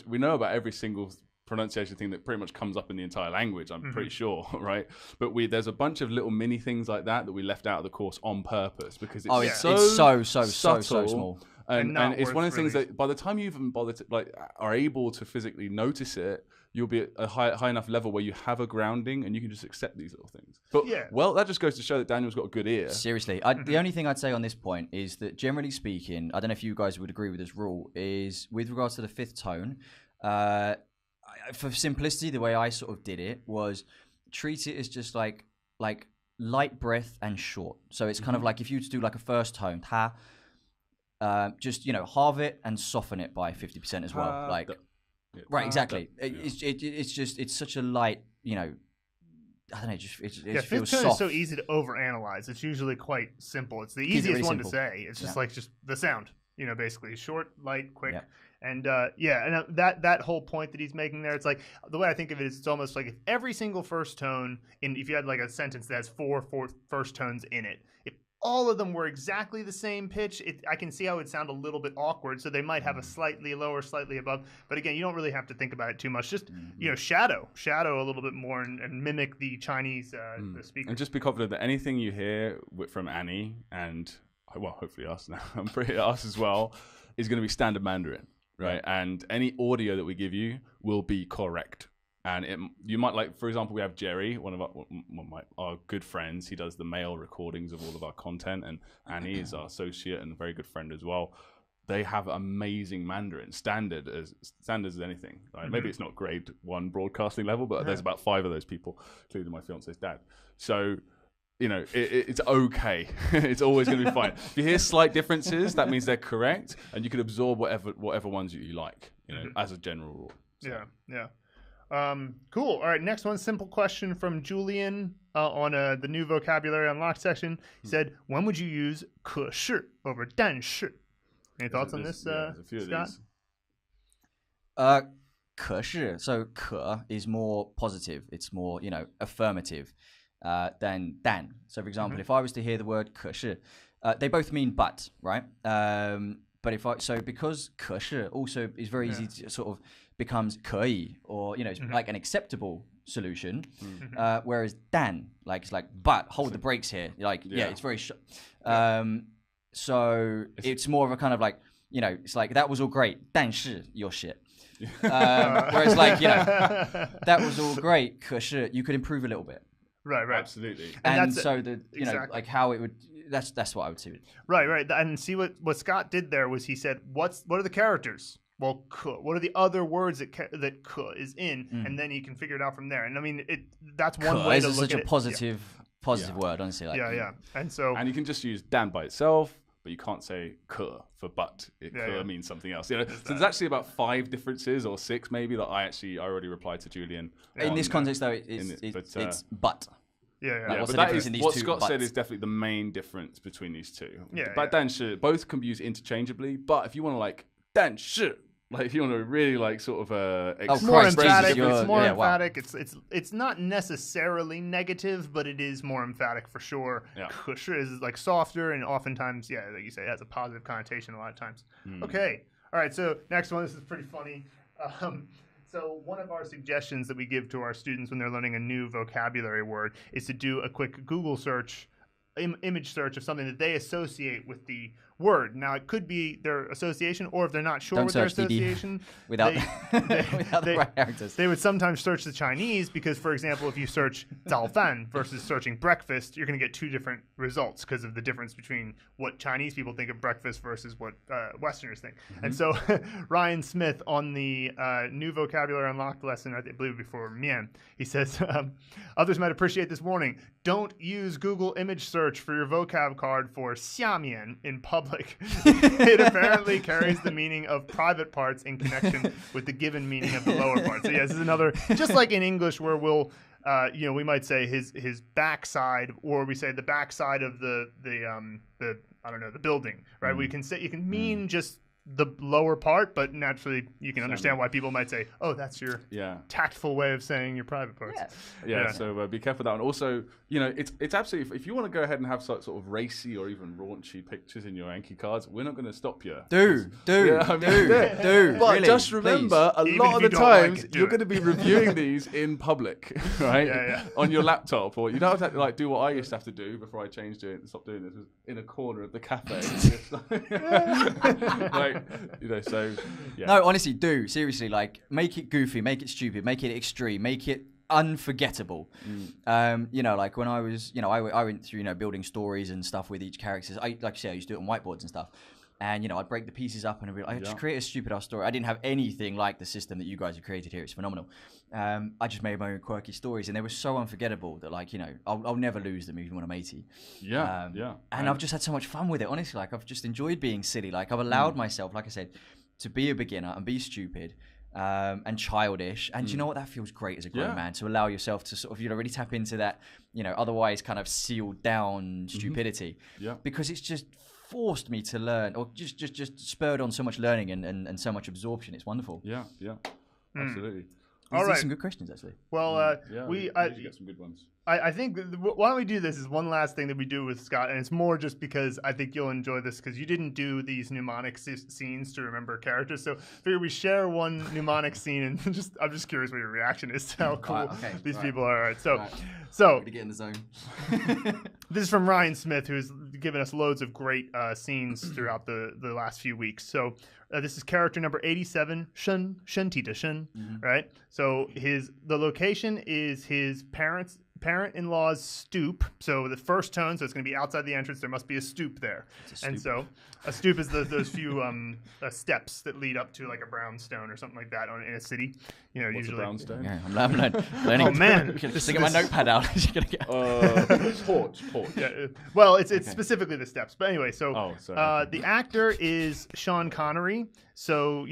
we know about every single pronunciation thing that pretty much comes up in the entire language, I'm pretty sure, right? But there's a bunch of little mini things like that we left out of the course on purpose because it's so small. And it's one of those things that by the time you even bother to are able to physically notice it, you'll be at a high enough level where you have a grounding and you can just accept these little things. But well, that just goes to show that Daniel's got a good ear. Seriously, the only thing I'd say on this point is that generally speaking, I don't know if you guys would agree with this rule, is with regards to the fifth tone, for simplicity, the way I sort of did it was treat it as just like light breath and short. So it's kind of like if you were to do like a first tone, ta, just halve it and soften it by 50% as well. Right, exactly. It's such a light, I don't know. It feels fifth tone is so easy to overanalyze. It's usually quite simple. It's the easiest one to say. It's just just the sound. You know, basically short, light, quick. Yeah. And and that whole point that he's making there, it's like the way I think of it is it's almost like if every single first tone, if you had like a sentence that has four first tones in it, if all of them were exactly the same pitch, I can see how it would sound a little bit awkward. So they might have a slightly lower, slightly above. But again, you don't really have to think about it too much. Just you know, shadow a little bit more and mimic the Chinese the speaker. And just be confident that anything you hear from ANNY and well, hopefully us now, I'm pretty us as well, is going to be standard Mandarin. Right, and any audio that we give you will be correct. And you might like, for example, we have Jerry, one of our good friends. He does the male recordings of all of our content, and Annie is our associate and a very good friend as well. They have amazing Mandarin, standard as anything. Right? Maybe it's not grade 1 broadcasting level, but there's about 5 of those people, including my fiance's dad. So, you know, it's okay. It's always going to be fine. If you hear slight differences, that means they're correct, and you can absorb whatever ones you like, you know, as a general rule. So. Yeah. Cool. All right. Next one, simple question from Julian on the new vocabulary unlocked section. He said, "When would you use 可是 over 但是?" Any thoughts on this, a few Scott? Of these. 可是 so 可 is more positive. It's more, you know, affirmative. Than dan. So, for example, if I was to hear the word 可是, they both mean but, right? But because 可是 also is very easy to sort of becomes 可以, or you know, it's like an acceptable solution. Whereas dan, like it's like but hold the brakes here. Like it's very so it's more of a kind of like, you know, it's like that was all great, 但是 you're shit. Whereas like, you know, that was all great, 可是 you could improve a little bit. Right. Absolutely. And so you know, like how it would, that's what I would see. Right. And see what Scott did there was he said, what are the characters? Well, 可, what are the other words that 可 is in? And then you can figure it out from there. And I mean, that's one way to look at it. Such a positive word, honestly. Like, And you can just use dan by itself, but you can't say 可 for but. It means something else. You know, so there's actually about 5 differences or 6 maybe that I already replied to Julian. In this context, though, it's but. Yeah. But that is what Scott said is definitely the main difference between these two. But 但是 both can be used interchangeably. But if you want to like 但是, like if you want to really like sort of more emphatic. It's more emphatic. It's not necessarily negative, but it is more emphatic for sure. 可是 is like softer and oftentimes, like you say, it has a positive connotation a lot of times. Okay. All right. So next one. This is pretty funny. So one of our suggestions that we give to our students when they're learning a new vocabulary word is to do a quick Google search, image search of something that they associate with the word. Now, it could be their association, or if they're not sure with their association, without the right characters. They would sometimes search the Chinese because, for example, if you search 早饭 versus searching breakfast, you're going to get 2 different results because of the difference between what Chinese people think of breakfast versus what Westerners think. And so Ryan Smith on the new vocabulary unlocked lesson, I believe before Mian, he says, others might appreciate this warning. Don't use Google image search for your vocab card for 下面 in public. It apparently carries the meaning of private parts in connection with the given meaning of the lower parts. So yes, this is another, just like in English where we'll, you know, we might say his backside, or we say the backside of the I don't know, the building, right? We can say, you can mean just the lower part, but naturally you can understand why people might say, oh, that's your tactful way of saying your private parts. So be careful with that one. Also, you know, it's absolutely, if you want to go ahead and have sort of racy or even raunchy pictures in your Anki cards, we're not going to stop you. Do. But really, just remember, please. A lot of the times you're going to be reviewing these in public, right? On your laptop, or you don't have to like do what I used to have to do before I changed it and stopped doing this, was in a corner of the cafe. Like, you know, so no, honestly, seriously, like make it goofy, make it stupid, make it extreme, make it unforgettable. You know, like when I was, you know, I went through, you know, building stories and stuff with each character. Like I say, I used to do it on whiteboards and stuff. And, you know, I'd break the pieces up and I'd be like, I just create a stupid ass story. I didn't have anything like the system that you guys have created here. It's phenomenal. I just made my own quirky stories, and they were so unforgettable that, like, you know, I'll never lose them even when I'm 80. And I've just had so much fun with it, honestly. Like, I've just enjoyed being silly. Like, I've allowed myself, like I said, to be a beginner and be stupid and childish. And you know what? That feels great as a grown man, to allow yourself to sort of, you know, really tap into that, you know, otherwise kind of sealed down stupidity. Because it's just forced me to learn, or just spurred on so much learning and so much absorption. It's wonderful. Yeah, absolutely. All right. Some good questions, actually. Well, we get some good ones. I think why don't we do this is one last thing that we do with Scott, and it's more just because I think you'll enjoy this because you didn't do these mnemonic scenes to remember characters. So figure we share one mnemonic scene, and I'm just curious what your reaction is to how cool these people are. All right, so to get in the zone. This is from Ryan Smith, who's given us loads of great scenes throughout the last few weeks. So this is character number 87, SHĒN, SHĒN, right? So the location is his parent-in-law's stoop. So the first tone, so it's going to be outside the entrance. There must be a stoop there. And so a stoop is those few steps that lead up to like a brownstone or something like that in a city. What's usually a brownstone? Yeah, I'm learning. Oh man, just to get my notepad out. Porch. Yeah, well, it's specifically the steps. But anyway, so sorry. the actor is Sean Connery. So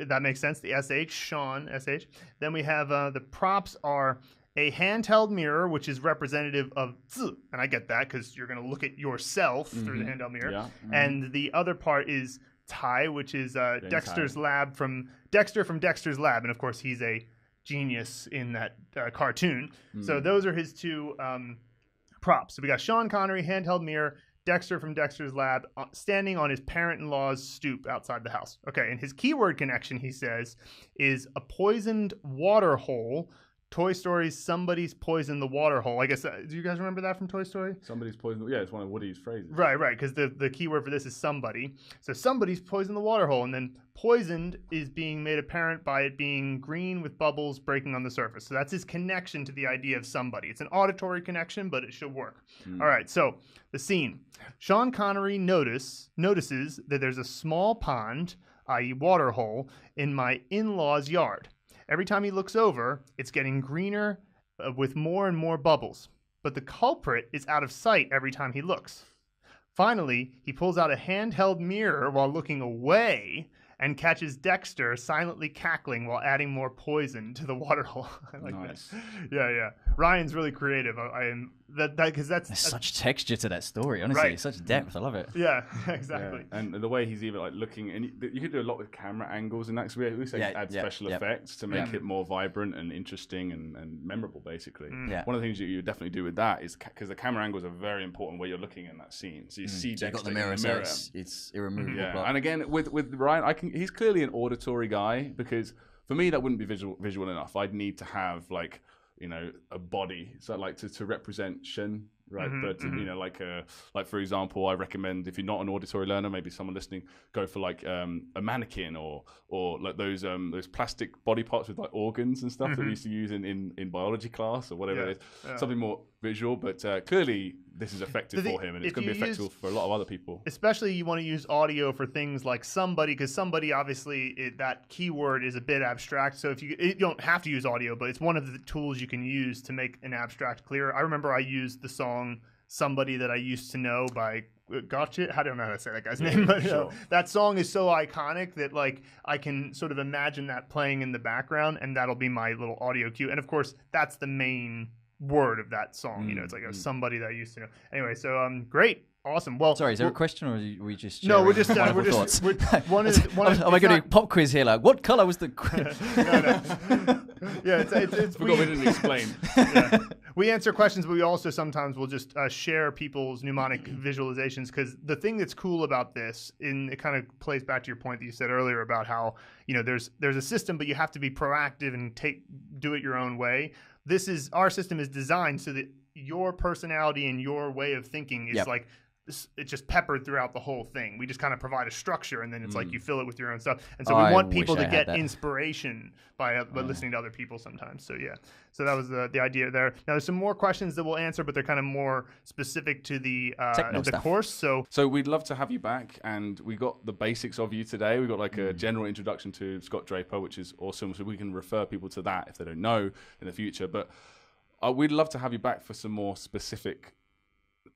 that makes sense. The SH, Sean SH. Then we have the props are a handheld mirror, which is representative of 字, and I get that because you're going to look at yourself through the handheld mirror. Yeah. And the other part is Tai, which is Dexter's lab from Dexter's Lab, and of course he's a genius in that cartoon. So those are his two props. So we got Sean Connery, handheld mirror, Dexter from Dexter's Lab, standing on his parent-in-law's stoop outside the house. Okay, and his keyword connection, he says, is a poisoned water hole. Toy Story's Somebody's Poisoned the Water Hole. I guess, do you guys remember that from Toy Story? Somebody's poisoned. Yeah, it's one of Woody's phrases. Right, because the key word for this is somebody. So somebody's poisoned the water hole, and then poisoned is being made apparent by it being green with bubbles breaking on the surface. So that's his connection to the idea of somebody. It's an auditory connection, but it should work. All right, so the scene. Sean Connery notices that there's a small pond, i.e. water hole, in my in-law's yard. Every time he looks over, it's getting greener with more and more bubbles. But the culprit is out of sight every time he looks. Finally, he pulls out a handheld mirror while looking away and catches Dexter silently cackling while adding more poison to the water hole. I like that. Yeah. Ryan's really creative. Because that's such texture to that story. Honestly, right. Such depth. I love it. Yeah, exactly. Yeah. And the way he's even like looking, and you could do a lot with camera angles, and that's we say add special effects to make it more vibrant and interesting and memorable. Basically, one of the things you definitely do with that is because the camera angles are very important where you're looking in that scene. So you see Dexter got the mirror, in the mirror. So it's irremovable. Yeah, and again with Ryan, he's clearly an auditory guy because for me that wouldn't be visual enough. I'd need to have like a body, so like to represent SHĒN, right? But like for example, I recommend if you're not an auditory learner, maybe someone listening, go for like a mannequin or like those plastic body parts with like organs and stuff that we used to use in biology class or whatever it is. Something more visual, but clearly this is effective for him, and it's going to be effective for a lot of other people. Especially you want to use audio for things like somebody, because somebody obviously that keyword is a bit abstract. So if you don't have to use audio, but it's one of the tools you can use to make an abstract clear. I remember I used the song "Somebody That I Used to Know" by Gotcha. I don't know how to say that guy's name, but that song is so iconic that like I can sort of imagine that playing in the background, and that'll be my little audio cue. And of course, that's the main word of that song. It's like somebody that I used to know. Anyway, so great. Awesome. Well, sorry, is there a question, or are we just no? We're just one is. Am I going to do pop quiz here? Like, what color was the? No. Yeah, it's we didn't explain. We answer questions, but we also sometimes will just share people's mnemonic visualizations, because the thing that's cool about this, and it kind of plays back to your point that you said earlier about how there's a system, but you have to be proactive and do it your own way. Our system is designed so that your personality and your way of thinking is like it's just peppered throughout the whole thing. We just kind of provide a structure, and then it's like you fill it with your own stuff. And so we want people to get inspiration by listening to other people sometimes. So so that was the idea there. Now there's some more questions that we'll answer, but they're kind of more specific to the course. So we'd love to have you back, and we got the basics of you today. We got like a general introduction to Scott Draper, which is awesome. So we can refer people to that if they don't know in the future. But we'd love to have you back for some more specific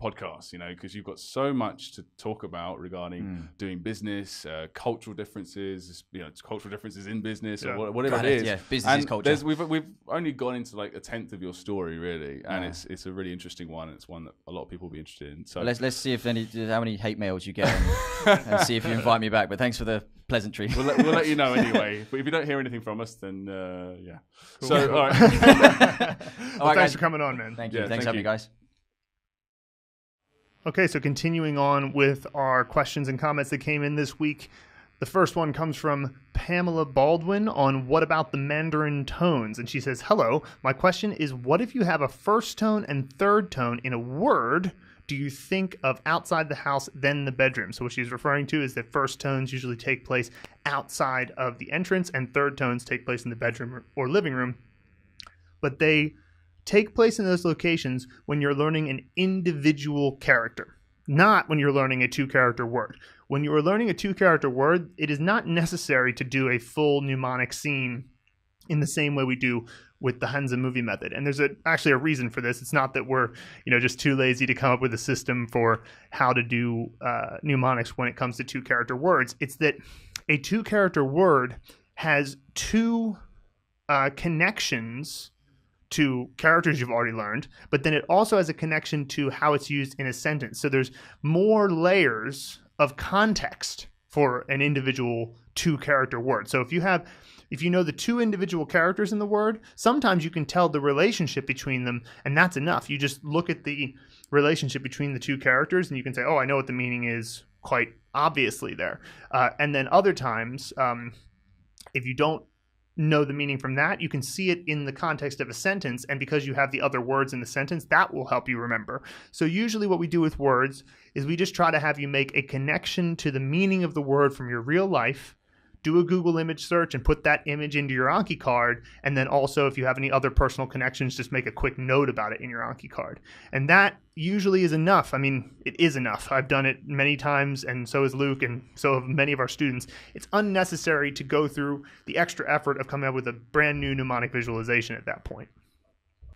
podcast, you know, because you've got so much to talk about regarding doing business, cultural differences, you know, cultural differences in business or whatever it is. Yeah, business is culture. We've only gone into like a tenth of your story, really, and it's a really interesting one. It's one that a lot of people will be interested in. So let's see if how many hate mails you get, and see if you invite me back. But thanks for the pleasantry. We'll let you know anyway. But if you don't hear anything from us, then yeah. Cool. So all right. Well, thanks for coming on, man. Thank you. Thanks for having me, guys. Okay, so continuing on with our questions and comments that came in this week. The first one comes from Pamela Baldwin on what about the Mandarin tones? And she says, hello, my question is, what if you have a first tone and third tone in a word? Do you think of outside the house, then the bedroom? So what she's referring to is that first tones usually take place outside of the entrance and third tones take place in the bedroom or living room. But they take place in those locations when you're learning an individual character, not when you're learning a two-character word. When you are learning a two-character word, it is not necessary to do a full mnemonic scene in the same way we do with the SHĒN movie method. And there's actually a reason for this. It's not that we're just too lazy to come up with a system for how to do mnemonics when it comes to two-character words. It's that a two-character word has two connections to characters you've already learned, but then it also has a connection to how it's used in a sentence. So there's more layers of context for an individual two-character word. So if you know the two individual characters in the word, sometimes you can tell the relationship between them, and that's enough. You just look at the relationship between the two characters, and you can say, oh, I know what the meaning is quite obviously there. And then other times, if you don't know the meaning from that, you can see it in the context of a sentence, and because you have the other words in the sentence, that will help you remember. So usually what we do with words is we just try to have you make a connection to the meaning of the word from your real life, do a Google image search and put that image into your Anki card, and then also if you have any other personal connections, just make a quick note about it in your Anki card. And that usually is enough. I mean, it is enough. I've done it many times, and so has Luke, and so have many of our students. It's unnecessary to go through the extra effort of coming up with a brand new mnemonic visualization at that point.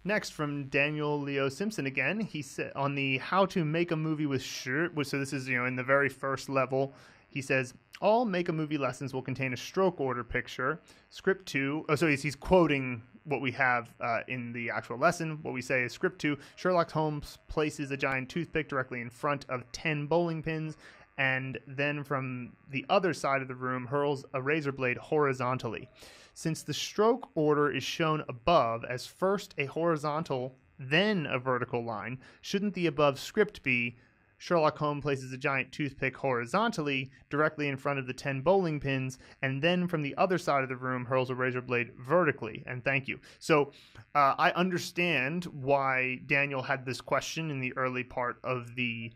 Next, from Daniel Leo Simpson again, he said on the how to make a movie with SHĒN, so this is in the very first level. He says, all Make a Movie lessons will contain a stroke order picture. Script 2, so he's quoting what we have in the actual lesson. What we say is script 2, Sherlock Holmes places a giant toothpick directly in front of 10 bowling pins, and then from the other side of the room hurls a razor blade horizontally. Since the stroke order is shown above as first a horizontal, then a vertical line, shouldn't the above script be Sherlock Holmes places a giant toothpick horizontally directly in front of the 10 bowling pins, and then from the other side of the room hurls a razor blade vertically? And thank you. So I understand why Daniel had this question in the early part of the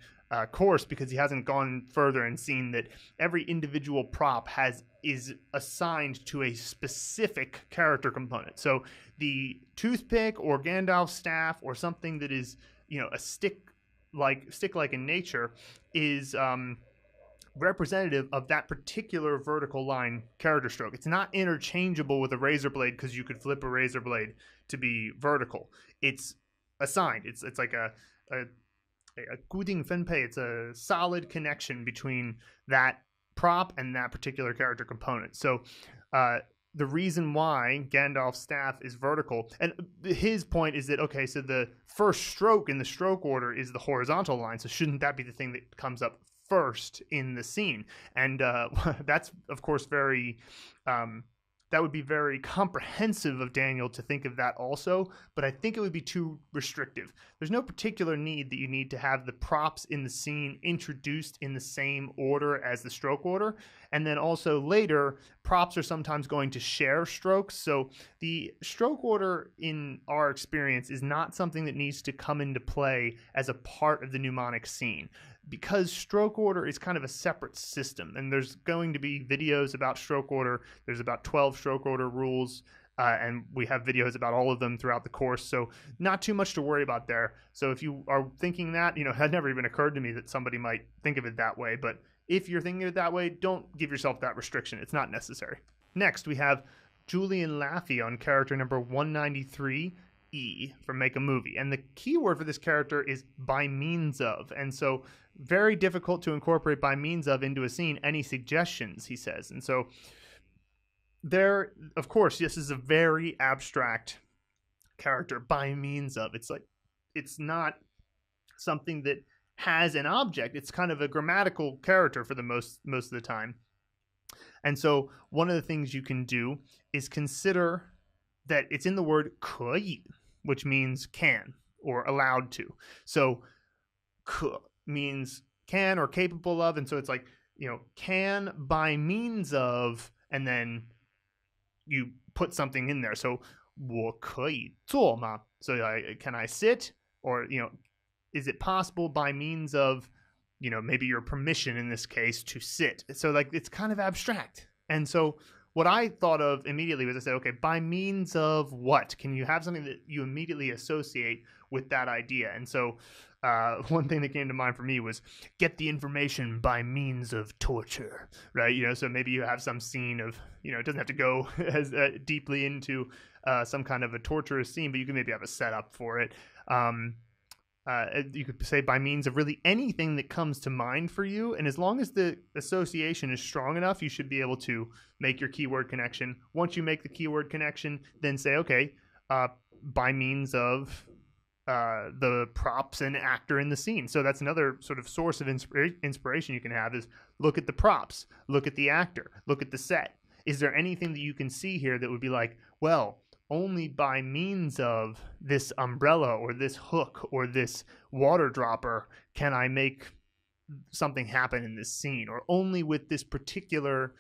course, because he hasn't gone further and seen that every individual prop is assigned to a specific character component. So the toothpick or Gandalf's staff or something that is a stick-like in nature is representative of that particular vertical line character stroke. It's not interchangeable with a razor blade because you could flip a razor blade to be vertical. It's assigned. It's like a QÍNG FENPEI. It's a solid connection between that prop and that particular character component. So the reason why Gandalf's staff is vertical, and his point is that, okay, so the first stroke in the stroke order is the horizontal line, so shouldn't that be the thing that comes up first in the scene? And that's, of course, very... that would be very comprehensive of Daniel to think of that also, but I think it would be too restrictive. There's no particular need that you need to have the props in the scene introduced in the same order as the stroke order. And then also later, props are sometimes going to share strokes. So the stroke order in our experience is not something that needs to come into play as a part of the mnemonic scene, because stroke order is kind of a separate system, and there's going to be videos about stroke order. There's about 12 stroke order rules, and we have videos about all of them throughout the course, so not too much to worry about there. So if you are thinking that, it had never even occurred to me that somebody might think of it that way, but if you're thinking of it that way, don't give yourself that restriction. It's not necessary. Next, we have Julian LAFFEY on character number 193. E for make a movie. And the key word for this character is by means of. And so very difficult to incorporate by means of into a scene. Any suggestions, he says. And so there, of course, this is a very abstract character, by means of. It's like, it's not something that has an object. It's kind of a grammatical character for the most of the time. And so one of the things you can do is consider that it's in the word 可以, which means can or allowed to. So 可 means can or capable of. And so it's like, you know, can by means of, and then you put something in there. So 我可以坐吗? So can I sit? Or, you know, is it possible by means of, you know, maybe your permission in this case to sit? So like, it's kind of abstract. And so what I thought of immediately was I said, okay, by means of what? Can you have something that you immediately associate with that idea? And so one thing that came to mind for me was get the information by means of torture, right? You know, so maybe you have some scene of, you know, it doesn't have to go as deeply into some kind of a torturous scene, but you can maybe have a setup for it. You could say by means of really anything that comes to mind for you. And as long as the association is strong enough, you should be able to make your keyword connection. Once you make the keyword connection, then say, okay, by means of the props and actor in the scene. So that's another sort of source of inspiration you can have is look at the props, look at the actor, look at the set. Is there anything that you can see here that would be like, well, only by means of this umbrella or this hook or this water dropper can I make something happen in this scene, or only with this particular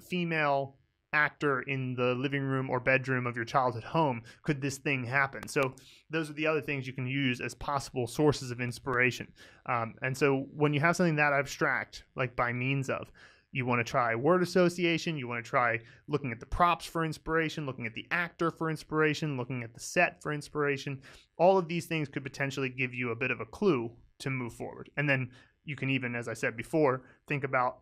female actor in the living room or bedroom of your childhood home could this thing happen. So those are the other things you can use as possible sources of inspiration. And so when you have something that abstract, like by means of, you want to try word association, you want to try looking at the props for inspiration, looking at the actor for inspiration, looking at the set for inspiration. All of these things could potentially give you a bit of a clue to move forward. And then you can even, as I said before, think about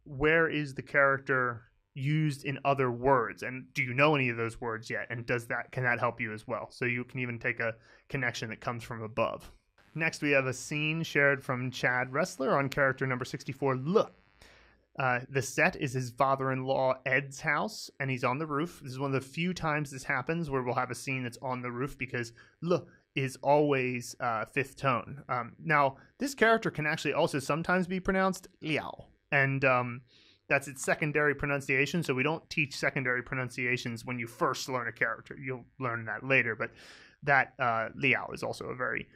where is the character used in other words, and do you know any of those words yet, and can that help you as well? So you can even take a connection that comes from above. Next, we have a scene shared from Chad Wrestler on character number 64, Le. The set is his father-in-law Ed's house, and he's on the roof. This is one of the few times this happens where we'll have a scene that's on the roof, because Le is always fifth tone. Now, this character can actually also sometimes be pronounced Liao, and that's its secondary pronunciation. So we don't teach secondary pronunciations when you first learn a character. You'll learn that later, but that Liao is also a very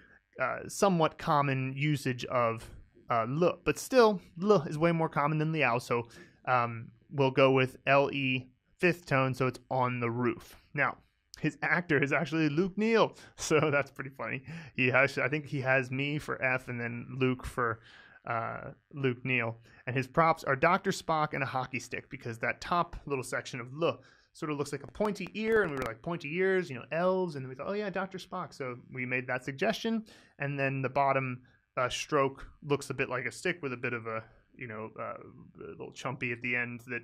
somewhat common usage of Le, but still Le is way more common than Liao, so we'll go with Le fifth tone, so it's on the roof. Now, his actor is actually Luke Neale, so that's pretty funny. I think he has me for F and then Luke for Luke Neale, and his props are Dr. Spock and a hockey stick, because that top little section of Le sort of looks like a pointy ear, and we were like, pointy ears, you know, elves, and then we thought, oh yeah, Dr. Spock, so we made that suggestion. And then the bottom stroke looks a bit like a stick with a bit of a, you know, a little chumpy at the end that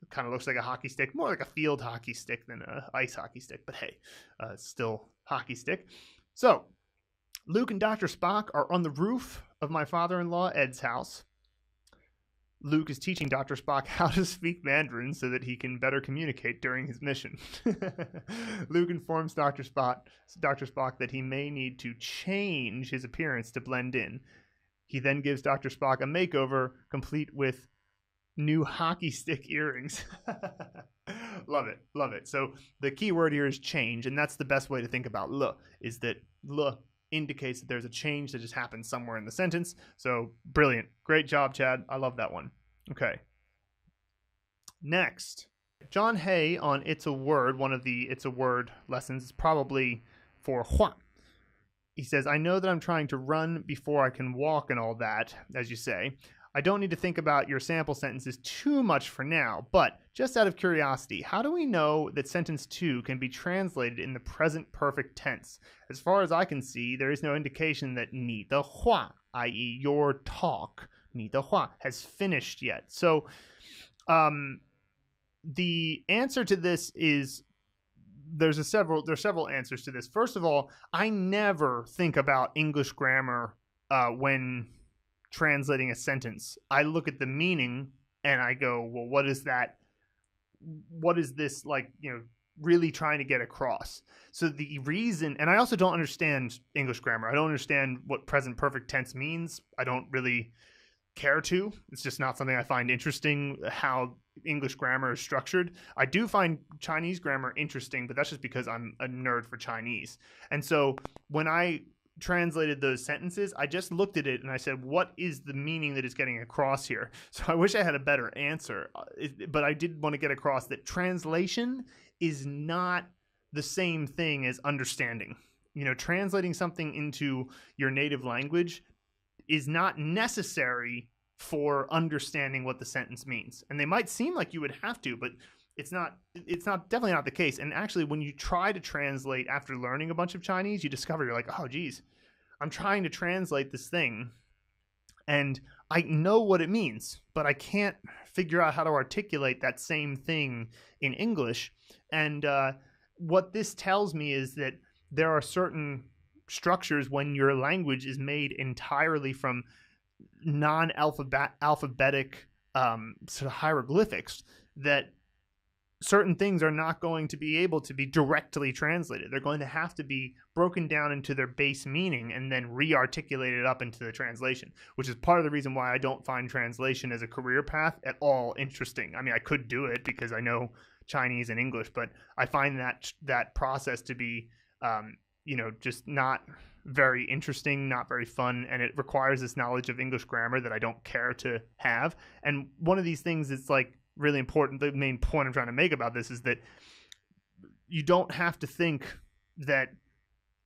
kind of looks like a hockey stick, more like a field hockey stick than a ice hockey stick, but hey, still hockey stick. So Luke and Dr. Spock are on the roof of my father-in-law Ed's house. Luke is teaching Dr. Spock how to speak Mandarin so that he can better communicate during his mission. Luke informs Dr. Spock that he may need to change his appearance to blend in. He then gives Dr. Spock a makeover, complete with new hockey stick earrings. Love it, love it. So the key word here is change, and that's the best way to think about Le, is that Le indicates that there's a change that just happened somewhere in the sentence. So brilliant. Great job, Chad. I love that one. Okay. Next, John Hay on It's a Word, one of the It's a Word lessons, is probably for Hua. He says, I know that I'm trying to run before I can walk and all that, as you say. I don't need to think about your sample sentences too much for now, but just out of curiosity, how do we know that sentence 2 can be translated in the present perfect tense? As far as I can see, there is no indication that 你的话, i.e. your talk, 你的话, has finished yet. So the answer to this is there's several answers to this. First of all, I never think about English grammar when translating a sentence. I look at the meaning and I go, well, what is that? What is this, like, really trying to get across? So the reason, and I also don't understand English grammar. I don't understand what present perfect tense means. I don't really care to. It's just not something I find interesting, how English grammar is structured. I do find Chinese grammar interesting, but that's just because I'm a nerd for Chinese. And so when I translated those sentences, I just looked at it and I said, what is the meaning that is getting across here? So I wish I had a better answer, but I did want to get across that translation is not the same thing as understanding. Translating something into your native language is not necessary for understanding what the sentence means. And they might seem like you would have to, but it's definitely not the case. And actually, when you try to translate after learning a bunch of Chinese, you discover you're like, oh, geez, I'm trying to translate this thing and I know what it means, but I can't figure out how to articulate that same thing in English. And what this tells me is that there are certain structures when your language is made entirely from non-alphabetic sort of hieroglyphics, that certain things are not going to be able to be directly translated. They're going to have to be broken down into their base meaning and then re-articulated up into the translation, which is part of the reason why I don't find translation as a career path at all interesting. I mean, I could do it because I know Chinese and English, but I find that process to be just not very interesting, not very fun, and it requires this knowledge of English grammar that I don't care to have. And one of these things that's like really important, the main point I'm trying to make about this is that you don't have to think that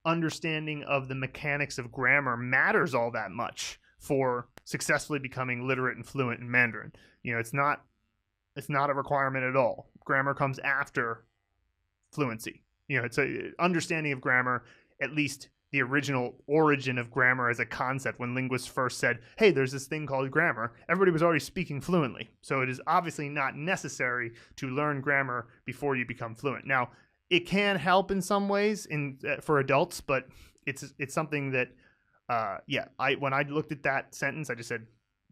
understanding of the mechanics of grammar matters all that much for successfully becoming literate and fluent in Mandarin. It's not a requirement at all. Grammar comes after fluency. It's a understanding of grammar, at least the original origin of grammar as a concept. When linguists first said, hey, there's this thing called grammar, everybody was already speaking fluently. So it is obviously not necessary to learn grammar before you become fluent. Now, it can help in some ways for adults, but it's something that, when I looked at that sentence, I just said,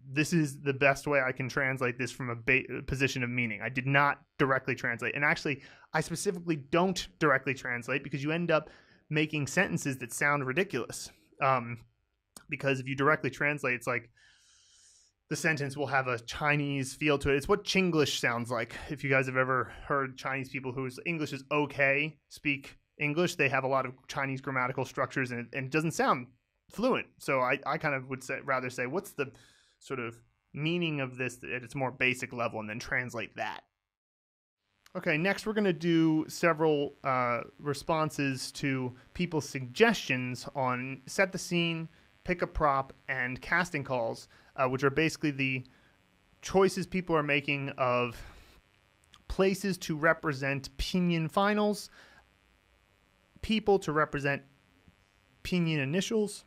this is the best way I can translate this from a position of meaning. I did not directly translate. And actually, I specifically don't directly translate because you end up making sentences that sound ridiculous. Because if you directly translate, it's like the sentence will have a Chinese feel to it. It's what Chinglish sounds like. If you guys have ever heard Chinese people whose English is okay speak English, they have a lot of Chinese grammatical structures and it doesn't sound fluent. So I kind of would rather say, what's the sort of meaning of this at its more basic level, and then translate that. Okay, next we're going to do several responses to people's suggestions on set the scene, pick a prop, and casting calls, which are basically the choices people are making of places to represent pinyin finals, people to represent pinyin initials,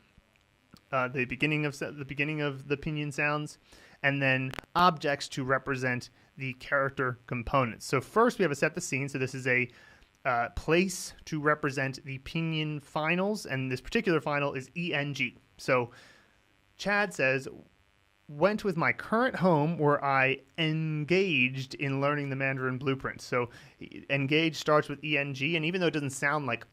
the beginning of the pinyin sounds, and then objects to represent the character components. So first we have a set the scene. So this is a place to represent the pinyin finals, and this particular final is ENG. So Chad says, went with my current home where I engaged in learning the Mandarin Blueprint. So engage starts with ENG, and even though it doesn't sound like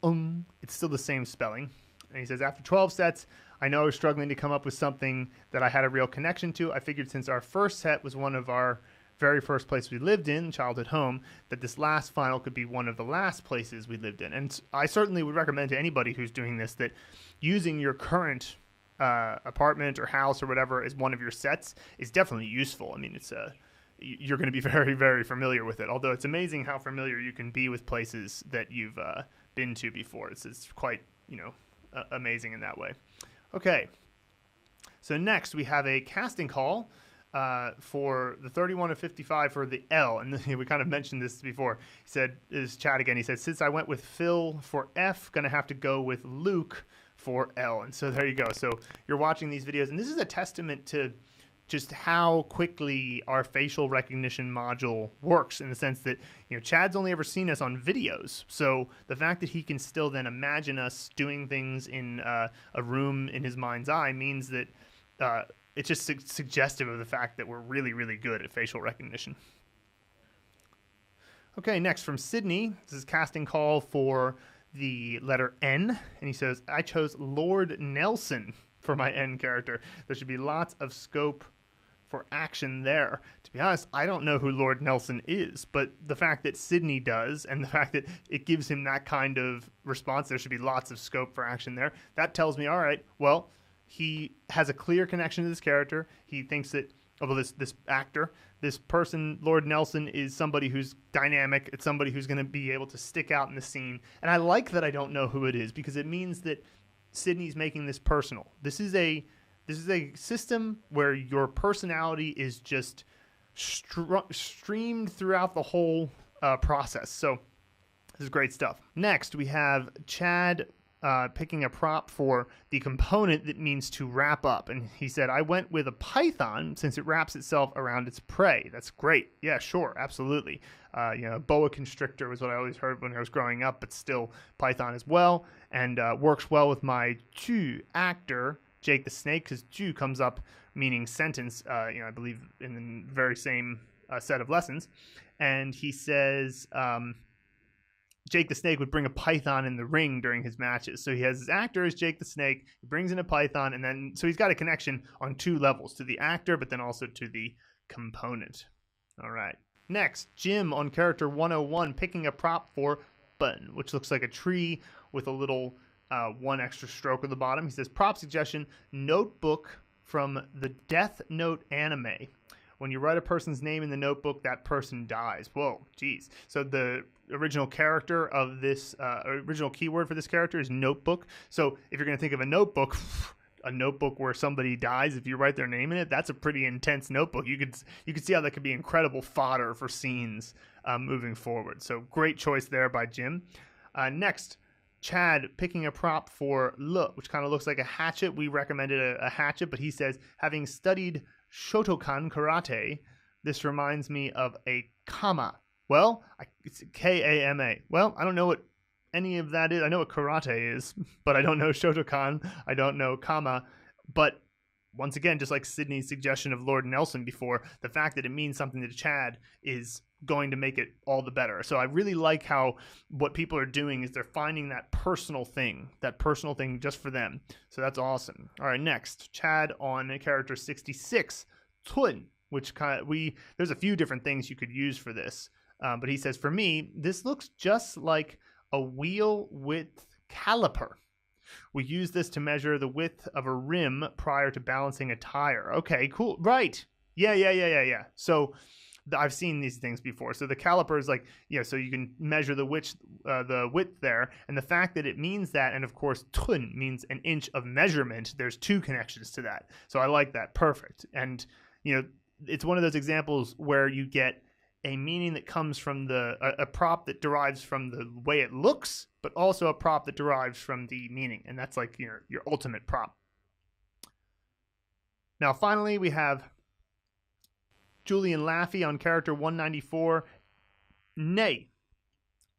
it's still the same spelling. And he says, after 12 sets, I know I was struggling to come up with something that I had a real connection to. I figured since our first set was one of our very first place we lived in, childhood home, that this last final could be one of the last places we lived in. And I certainly would recommend to anybody who's doing this that using your current apartment or house or whatever as one of your sets is definitely useful. I mean, it's you're going to be very, very familiar with it. Although it's amazing how familiar you can be with places that you've been to before. It's quite, amazing in that way. Okay, so next we have a casting call for the 31 of 55 for the L. And we kind of mentioned this before. He said, this is Chad again, he said, since I went with Phil for F, going to have to go with Luke for L. And so there you go. So you're watching these videos, and this is a testament to just how quickly our facial recognition module works, in the sense that, Chad's only ever seen us on videos. So the fact that he can still then imagine us doing things in a room in his mind's eye means that it's just suggestive of the fact that we're really, really good at facial recognition. Okay, next from Sydney. This is casting call for the letter N, and he says, I chose Lord Nelson for my N character. There should be lots of scope for action there. To be honest, I don't know who Lord Nelson is, but the fact that Sydney does, and the fact that it gives him that kind of response, there should be lots of scope for action there, that tells me, all right, well, he has a clear connection to this character. He thinks that, this actor, this person, Lord Nelson, is somebody who's dynamic. It's somebody who's going to be able to stick out in the scene. And I like that I don't know who it is, because it means that Sydney's making this personal. This is a system where your personality is just streamed throughout the whole process. So this is great stuff. Next, we have Chad picking a prop for the component that means to wrap up. And he said, I went with a python since it wraps itself around its prey. That's great. Yeah, sure. Absolutely. Boa constrictor was what I always heard when I was growing up, but still python as well. And works well with my Ju actor, Jake the Snake, because Ju comes up meaning sentence, I believe in the very same set of lessons. And he says, Jake the Snake would bring a python in the ring during his matches. So he has his actor as Jake the Snake, he brings in a python, and then, so he's got a connection on two levels, to the actor, but then also to the component. All right. Next, Jim on character 101, picking a prop for Button, which looks like a tree with a little one extra stroke at the bottom. He says, prop suggestion, notebook from the Death Note anime. When you write a person's name in the notebook, that person dies. Whoa, geez. So the original character of this, original keyword for this character is notebook. So if you're going to think of a notebook where somebody dies, if you write their name in it, that's a pretty intense notebook. You could see how that could be incredible fodder for scenes moving forward. So great choice there by Jim. Next, Chad picking a prop for Le, which kind of looks like a hatchet. We recommended a hatchet, but he says, having studied Shotokan karate, this reminds me of a kama. Well, it's K-A-M-A. Well, I don't know what any of that is. I know what karate is, but I don't know Shotokan. I don't know kama. But once again, just like Sydney's suggestion of Lord Nelson before, the fact that it means something to Chad is going to make it all the better. So I really like how what people are doing is they're finding that personal thing just for them. So that's awesome. All right, next, Chad on character 66, Tun, which there's a few different things you could use for this. But he says, for me, this looks just like a wheel width caliper. We use this to measure the width of a rim prior to balancing a tire. Okay, cool. Right. Yeah. So I've seen these things before. So the caliper is like, so you can measure the width there. And the fact that it means that, and of course, tun means an inch of measurement, there's two connections to that. So I like that. Perfect. And, it's one of those examples where you get a meaning that comes from a prop that derives from the way it looks, but also a prop that derives from the meaning. And that's like your ultimate prop. Now, finally, we have Julian LAFFEY on character 194. Nay.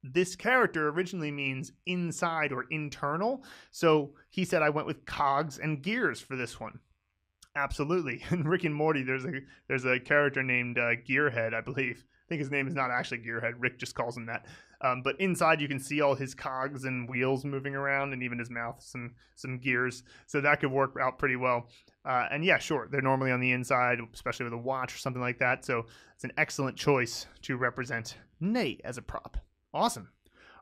This character originally means inside or internal. So he said, I went with cogs and gears for this one. Absolutely. In Rick and Morty, there's a character named Gearhead, I believe. I think his name is not actually Gearhead. Rick just calls him that. But inside you can see all his cogs and wheels moving around, and even his mouth, some gears. So that could work out pretty well. And yeah, sure, they're normally on the inside, especially with a watch or something like that. So it's an excellent choice to represent Nate as a prop. Awesome.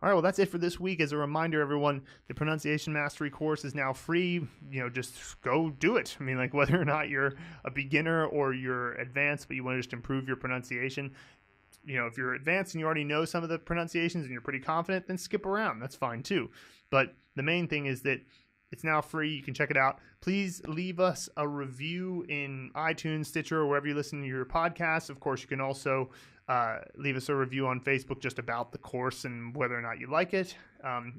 All right, well, that's it for this week. As a reminder, everyone, the Pronunciation Mastery course is now free. Just go do it. I mean, like, whether or not you're a beginner or you're advanced, but you want to just improve your pronunciation, if you're advanced and you already know some of the pronunciations and you're pretty confident, then skip around. That's fine too. But the main thing is that it's now free. You can check it out. Please leave us a review in iTunes, Stitcher, or wherever you listen to your podcasts. Of course, you can also leave us a review on Facebook just about the course and whether or not you like it.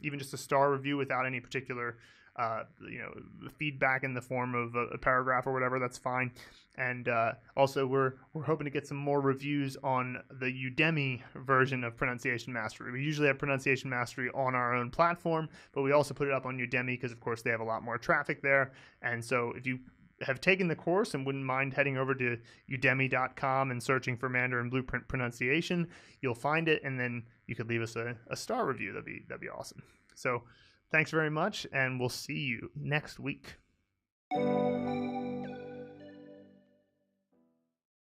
Even just a star review without any particular feedback in the form of a paragraph or whatever, that's fine. And also, we're hoping to get some more reviews on the Udemy version of Pronunciation Mastery. We usually have Pronunciation Mastery on our own platform, but we also put it up on Udemy because, of course, they have a lot more traffic there. And so if you have taken the course and wouldn't mind heading over to udemy.com and searching for Mandarin Blueprint Pronunciation, you'll find it, and then you could leave us a star review. That'd be awesome. So thanks very much, and we'll see you next week.